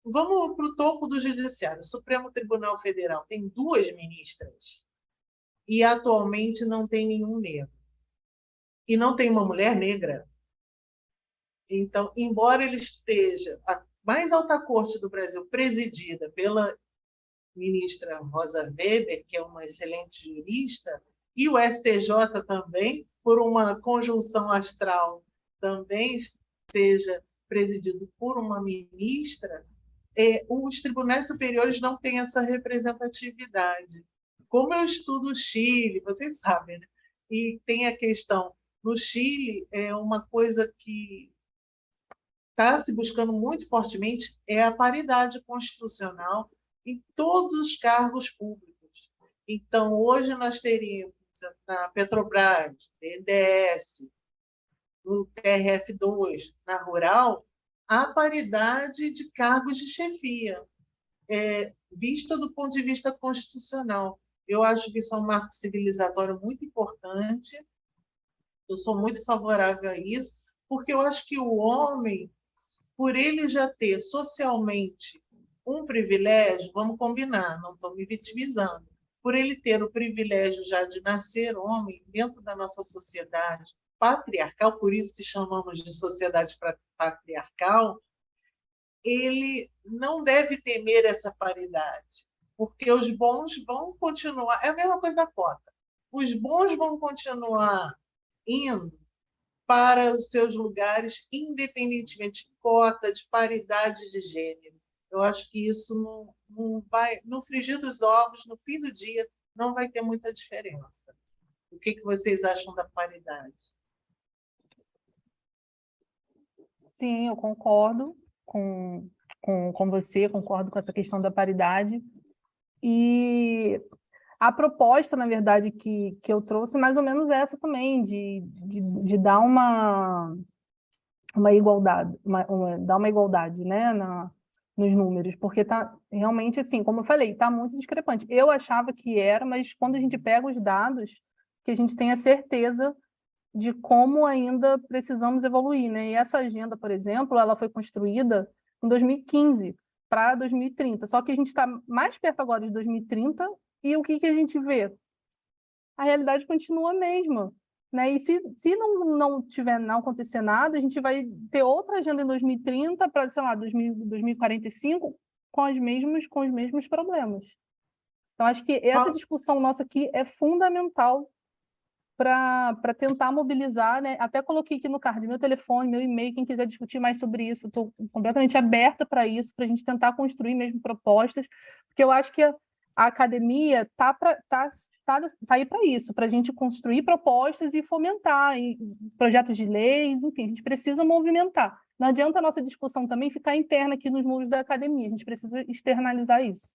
S1: vamos para o topo do Judiciário. O Supremo Tribunal Federal tem 2 ministras e, atualmente, não tem nenhum negro. E não tem uma mulher negra. Então, embora ele esteja a mais alta corte do Brasil, presidida pela ministra Rosa Weber, que é uma excelente jurista, e o STJ também, por uma conjunção astral, também seja presidido por uma ministra, os tribunais superiores não têm essa representatividade. Como eu estudo o Chile, vocês sabem, né? E tem a questão, no Chile, uma coisa que está se buscando muito fortemente é a paridade constitucional em todos os cargos públicos. Então, hoje nós teríamos na Petrobras, BNDES, no TRF2, na Rural, a paridade de cargos de chefia, vista do ponto de vista constitucional. Eu acho que isso é um marco civilizatório muito importante. Eu sou muito favorável a isso, porque eu acho que o homem, por ele já ter socialmente um privilégio, vamos combinar, não estou me vitimizando, por ele ter o privilégio já de nascer homem dentro da nossa sociedade, patriarcal, por isso que chamamos de sociedade patriarcal, ele não deve temer essa paridade, porque os bons vão continuar, é a mesma coisa da cota, os bons vão continuar indo para os seus lugares, independentemente de cota, de paridade de gênero. Eu acho que isso não vai, no frigir dos ovos, no fim do dia, não vai ter muita diferença. O que vocês acham da paridade?
S3: Sim, eu concordo com você, concordo com essa questão da paridade. E a proposta, na verdade, que eu trouxe, mais ou menos essa também, de dar uma igualdade, dar uma igualdade, né, nos números, porque tá realmente, assim, como eu falei, está muito discrepante. Eu achava que era, mas quando a gente pega os dados, que a gente tenha certeza de como ainda precisamos evoluir, né? E essa agenda, por exemplo, ela foi construída em 2015 para 2030, só que a gente está mais perto agora de 2030 e o que a gente vê? A realidade continua a mesma, né? E se não acontecer nada, a gente vai ter outra agenda em 2030 para, sei lá, 2045 com os mesmos problemas. Então, acho que essa discussão nossa aqui é fundamental para tentar mobilizar, né? Até coloquei aqui no card meu telefone, meu e-mail, quem quiser discutir mais sobre isso, estou completamente aberta para isso, para a gente tentar construir mesmo propostas, porque eu acho que a academia tá aí para isso, para a gente construir propostas e fomentar projetos de lei, enfim, a gente precisa movimentar. Não adianta a nossa discussão também ficar interna aqui nos muros da academia, a gente precisa externalizar isso.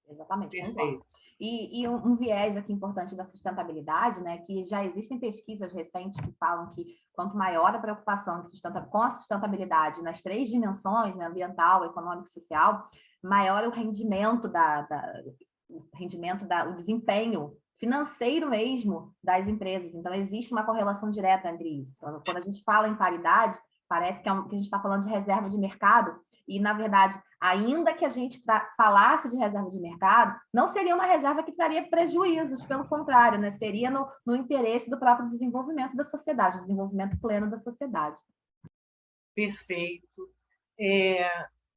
S4: Exatamente,
S1: Perfeito.
S4: concordo. E um viés aqui importante da sustentabilidade, né, que já existem pesquisas recentes que falam que quanto maior a preocupação com a sustentabilidade nas 3 dimensões, né, ambiental, econômico e social, maior o rendimento o desempenho financeiro mesmo das empresas. Então, existe uma correlação direta entre isso. Quando a gente fala em paridade, parece que a gente está falando de reserva de mercado, e, na verdade, ainda que a gente falasse de reserva de mercado, não seria uma reserva que traria prejuízos, pelo contrário, né? Seria no interesse do próprio desenvolvimento da sociedade, desenvolvimento pleno da sociedade.
S1: Perfeito.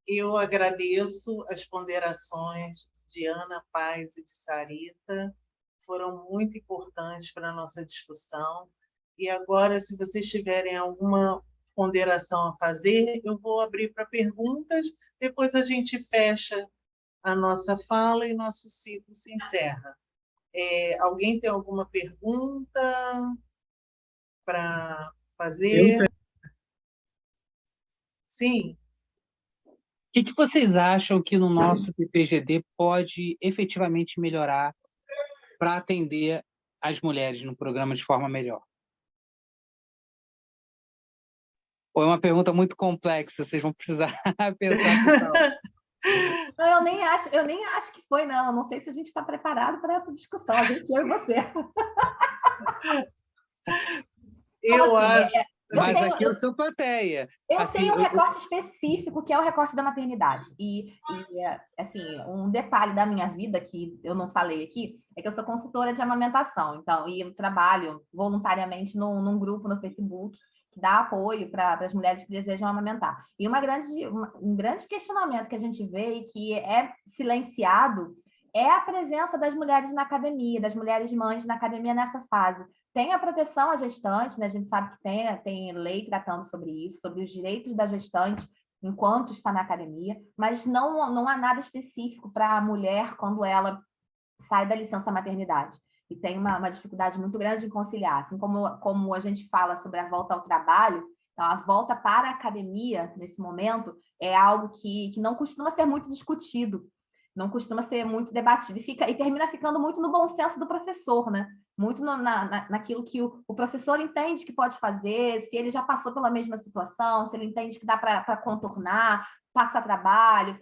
S1: Eu agradeço as ponderações de Ana Paz e de Sarita, foram muito importantes para a nossa discussão. E agora, se vocês tiverem alguma ponderação a fazer, eu vou abrir para perguntas, depois a gente fecha a nossa fala e nosso ciclo se encerra. Alguém tem alguma pergunta para fazer? Sim.
S2: O que vocês acham que no nosso PPGD pode efetivamente melhorar para atender as mulheres no programa de forma melhor? Foi uma pergunta muito complexa, vocês vão precisar pensar.
S4: Não, eu nem acho que foi, não. Eu não sei se a gente está preparado para essa discussão, eu e você.
S1: Eu acho.
S2: Mas aqui eu sou plateia.
S4: Eu tenho um recorte específico, que é o recorte da maternidade. E, assim, um detalhe da minha vida que eu não falei aqui é que eu sou consultora de amamentação. Então, e eu trabalho voluntariamente num grupo no Facebook que dá apoio para as mulheres que desejam amamentar. E um grande questionamento que a gente vê e que é silenciado é a presença das mulheres na academia, das mulheres mães na academia nessa fase. Tem a proteção à gestante, né? A gente sabe que tem lei tratando sobre isso, sobre os direitos da gestante enquanto está na academia, mas não há nada específico para a mulher quando ela sai da licença maternidade. E tem uma dificuldade muito grande em conciliar. Assim como a gente fala sobre a volta ao trabalho, então a volta para a academia, nesse momento, é algo que não costuma ser muito discutido, não costuma ser muito debatido, e termina ficando muito no bom senso do professor, né? Muito naquilo que o professor entende que pode fazer, se ele já passou pela mesma situação, se ele entende que dá para contornar, passar trabalho,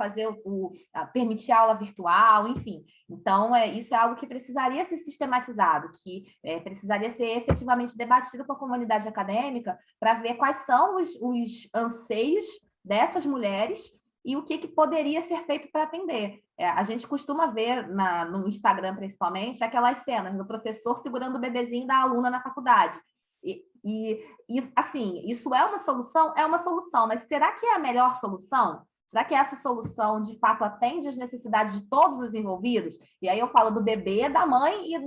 S4: permitir aula virtual, enfim. Então, isso é algo que precisaria ser sistematizado, que precisaria ser efetivamente debatido com a comunidade acadêmica para ver quais são os anseios dessas mulheres e o que poderia ser feito para atender. A gente costuma ver no Instagram, principalmente, aquelas cenas do professor segurando o bebezinho da aluna na faculdade. E assim, isso é uma solução? É uma solução, mas será que é a melhor solução? Será que essa solução, de fato, atende às necessidades de todos os envolvidos? E aí eu falo do bebê, da mãe e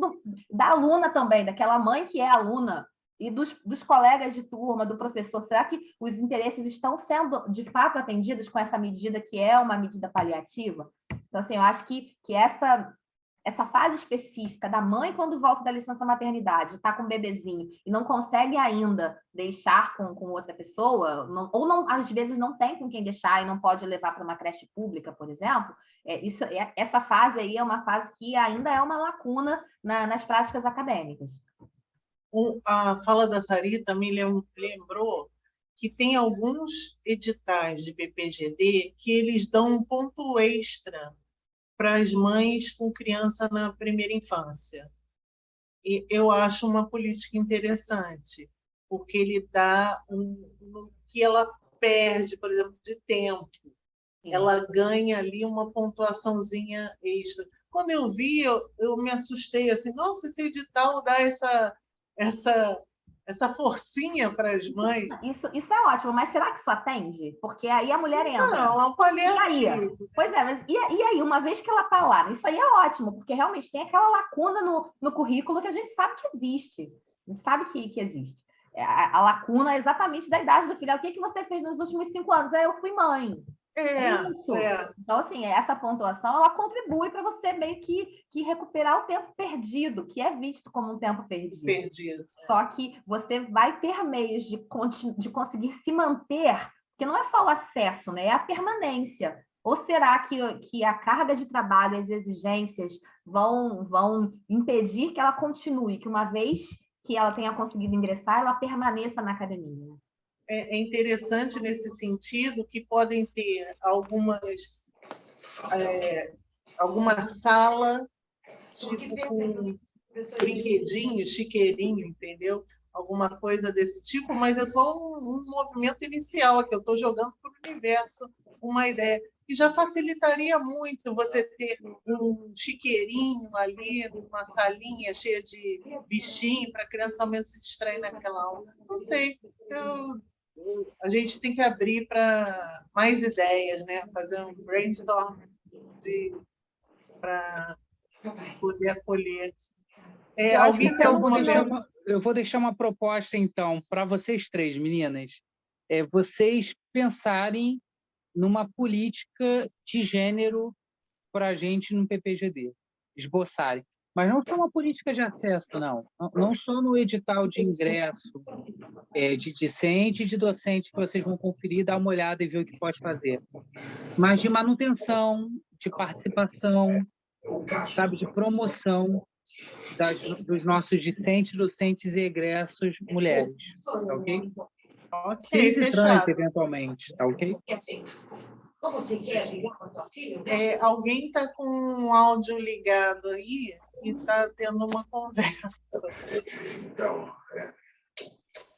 S4: da aluna também, daquela mãe que é aluna, e dos colegas de turma, do professor. Será que os interesses estão sendo, de fato, atendidos com essa medida que é uma medida paliativa? Então, assim, eu acho que essa fase específica da mãe, quando volta da licença maternidade, está com um bebezinho e não consegue ainda deixar com outra pessoa, às vezes não tem com quem deixar e não pode levar para uma creche pública, por exemplo, essa fase aí é uma fase que ainda é uma lacuna nas práticas acadêmicas.
S1: A fala da Sarita me lembrou que tem alguns editais de PPGD que eles dão um ponto extra para as mães com criança na primeira infância. E eu acho uma política interessante, porque ele dá no que ela perde, por exemplo, de tempo. Sim. Ela ganha ali uma pontuaçãozinha extra. Quando eu vi, eu me assustei, assim, nossa, esse edital dá essa forcinha para as mães.
S4: Isso é ótimo, mas será que isso atende? Porque aí a mulher entra.
S1: Não, é um paliativo.
S4: Pois é, mas e aí, uma vez que ela está lá, isso aí é ótimo, porque realmente tem aquela lacuna no currículo que a gente sabe que existe. A gente sabe que existe. A lacuna é exatamente da idade do filho. O que você fez nos últimos 5 anos? Eu fui mãe. Isso. Então, assim, essa pontuação, ela contribui para você meio que recuperar o tempo perdido, que é visto como um tempo perdido. Só que você vai ter meios de conseguir se manter, porque não é só o acesso, né? É a permanência. Ou será que a carga de trabalho, as exigências vão impedir que ela continue, que uma vez que ela tenha conseguido ingressar, ela permaneça na academia?
S1: É interessante nesse sentido que podem ter alguma sala tipo com brinquedinho, chiqueirinho, entendeu? Alguma coisa desse tipo, mas é só um movimento inicial que eu estou jogando para o universo uma ideia. E já facilitaria muito você ter um chiqueirinho ali, uma salinha cheia de bichinho para a criança também se distrair naquela aula. Não sei, a gente tem que abrir para mais ideias, né? Fazer um brainstorm para poder acolher. Alguém tem alguma pergunta?
S2: Eu vou deixar uma proposta, então, para vocês três, meninas. Vocês pensarem numa política de gênero para a gente no PPGD, esboçarem. Mas não só uma política de acesso, não só no edital de ingresso de discente e de docente que vocês vão conferir, dar uma olhada e ver o que pode fazer, mas de manutenção, de participação, sabe, de promoção dos nossos discentes, docentes e egressos mulheres, tá ok?
S1: Ok, fechado.
S2: Eventualmente, tá ok?
S5: Ou você quer ligar com a tua filha?
S1: Alguém está com um áudio ligado aí e está tendo uma conversa.
S5: Então,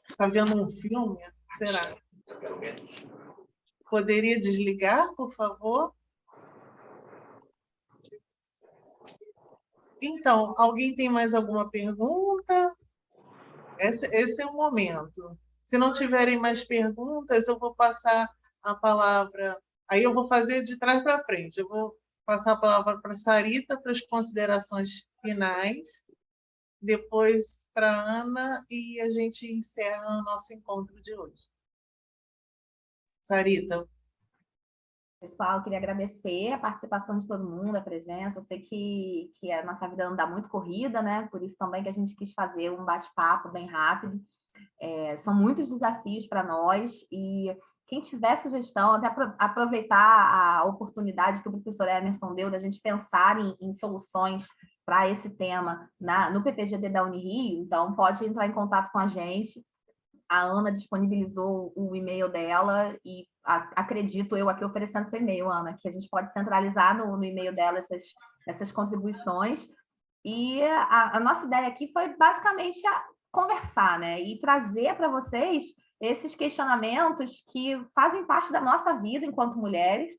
S1: está vendo um filme? Será? Poderia desligar, por favor? Então, alguém tem mais alguma pergunta? Esse é o momento. Se não tiverem mais perguntas, eu vou passar a palavra. Aí eu vou fazer de trás para frente. Eu vou passar a palavra para a Sarita para as considerações finais, depois para a Ana e a gente encerra o nosso encontro de hoje. Sarita.
S4: Pessoal, eu queria agradecer a participação de todo mundo, a presença. Eu sei que a nossa vida anda muito corrida, né? Por isso também que a gente quis fazer um bate-papo bem rápido. São muitos desafios para nós e quem tiver sugestão, até aproveitar a oportunidade que o professor Emerson deu da gente pensar em soluções para esse tema no PPGD da Unirio, então pode entrar em contato com a gente. A Ana disponibilizou o e-mail dela e acredito eu aqui oferecendo seu e-mail, Ana, que a gente pode centralizar no e-mail dela essas contribuições. E a nossa ideia aqui foi basicamente conversar, né? E trazer para vocês esses questionamentos que fazem parte da nossa vida enquanto mulheres,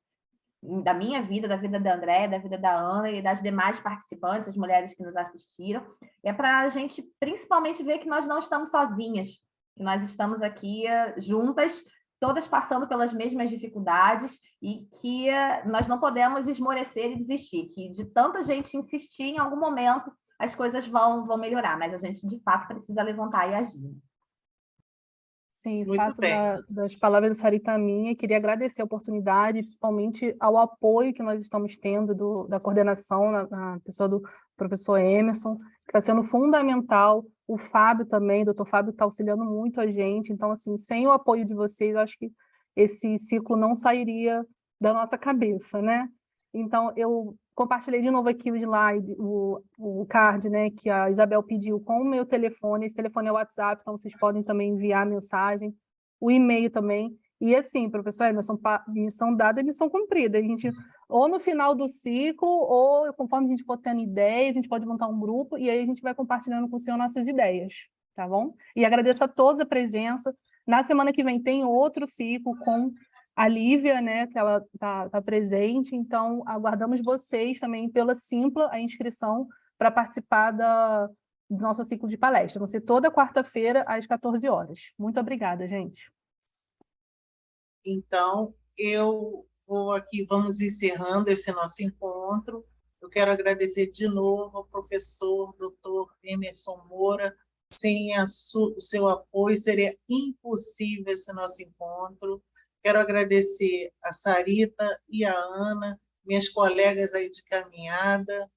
S4: da minha vida, da vida da Andréia, da vida da Ana e das demais participantes, as mulheres que nos assistiram. É para a gente, principalmente, ver que nós não estamos sozinhas E nós estamos aqui juntas, todas passando pelas mesmas dificuldades e que nós não podemos esmorecer e desistir, que de tanta gente insistir, em algum momento as coisas vão melhorar, mas a gente, de fato, precisa levantar e agir.
S3: Sim,
S1: Muito
S3: faço
S1: bem.
S3: das palavras da Sarita a minha. Queria agradecer a oportunidade, principalmente ao apoio que nós estamos tendo da coordenação, na pessoa do professor Emerson, que está sendo fundamental. O Fábio também, o doutor Fábio está auxiliando muito a gente. Então, assim, sem o apoio de vocês, eu acho que esse ciclo não sairia da nossa cabeça, né? Então, eu compartilhei de novo aqui o slide, o card, né, que a Isabel pediu com o meu telefone. Esse telefone é o WhatsApp, então vocês podem também enviar mensagem, o e-mail também. E assim, professor Emerson, missão dada é missão cumprida. A gente, ou no final do ciclo, ou conforme a gente for tendo ideias, a gente pode montar um grupo e aí a gente vai compartilhando com o senhor nossas ideias, tá bom? E agradeço a todos a presença. Na semana que vem tem outro ciclo com a Lívia, né, que ela tá presente, então aguardamos vocês também pela Simpla, a inscrição para participar do nosso ciclo de palestra. Vai ser toda quarta-feira, às 14 horas. Muito obrigada, gente.
S1: Então, eu vou aqui, vamos encerrando esse nosso encontro. Eu quero agradecer de novo ao professor Dr. Emerson Moura. Sem o seu apoio, seria impossível esse nosso encontro. Quero agradecer a Sarita e a Ana, minhas colegas aí de caminhada,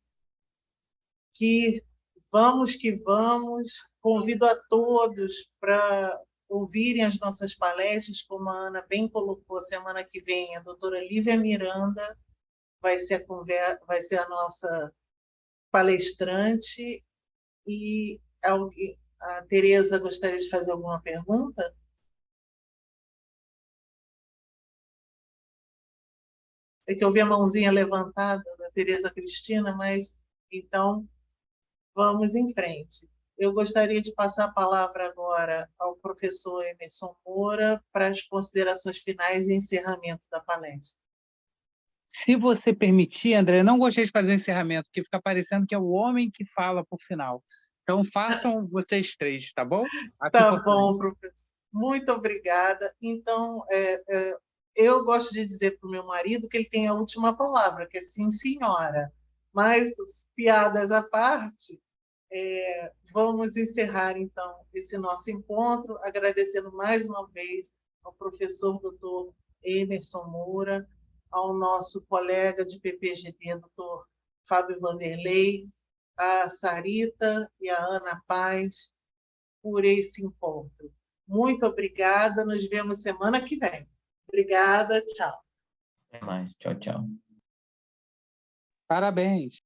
S1: que vamos. Convido a todos para ouvirem as nossas palestras, como a Ana bem colocou, semana que vem a doutora Lívia Miranda vai ser a nossa palestrante. E a Tereza gostaria de fazer alguma pergunta? É que eu vi a mãozinha levantada da Tereza Cristina, mas então vamos em frente. Eu gostaria de passar a palavra agora ao professor Emerson Moura para as considerações finais e encerramento da palestra.
S2: Se você permitir, André, não gostei de fazer o encerramento, porque fica parecendo que é o homem que fala por final. Então, façam vocês três, tá bom?
S1: Tá bom, professor. Muito obrigada. Então, eu gosto de dizer para o meu marido que ele tem a última palavra, que é sim, senhora. Mas, piadas à parte, vamos encerrar, então, esse nosso encontro, agradecendo mais uma vez ao professor Dr. Emerson Moura, ao nosso colega de PPGD, Dr. Fábio Vanderlei, a Sarita e a Ana Paz, por esse encontro. Muito obrigada, nos vemos semana que vem. Obrigada, tchau.
S6: Até mais. Tchau, tchau.
S2: Parabéns.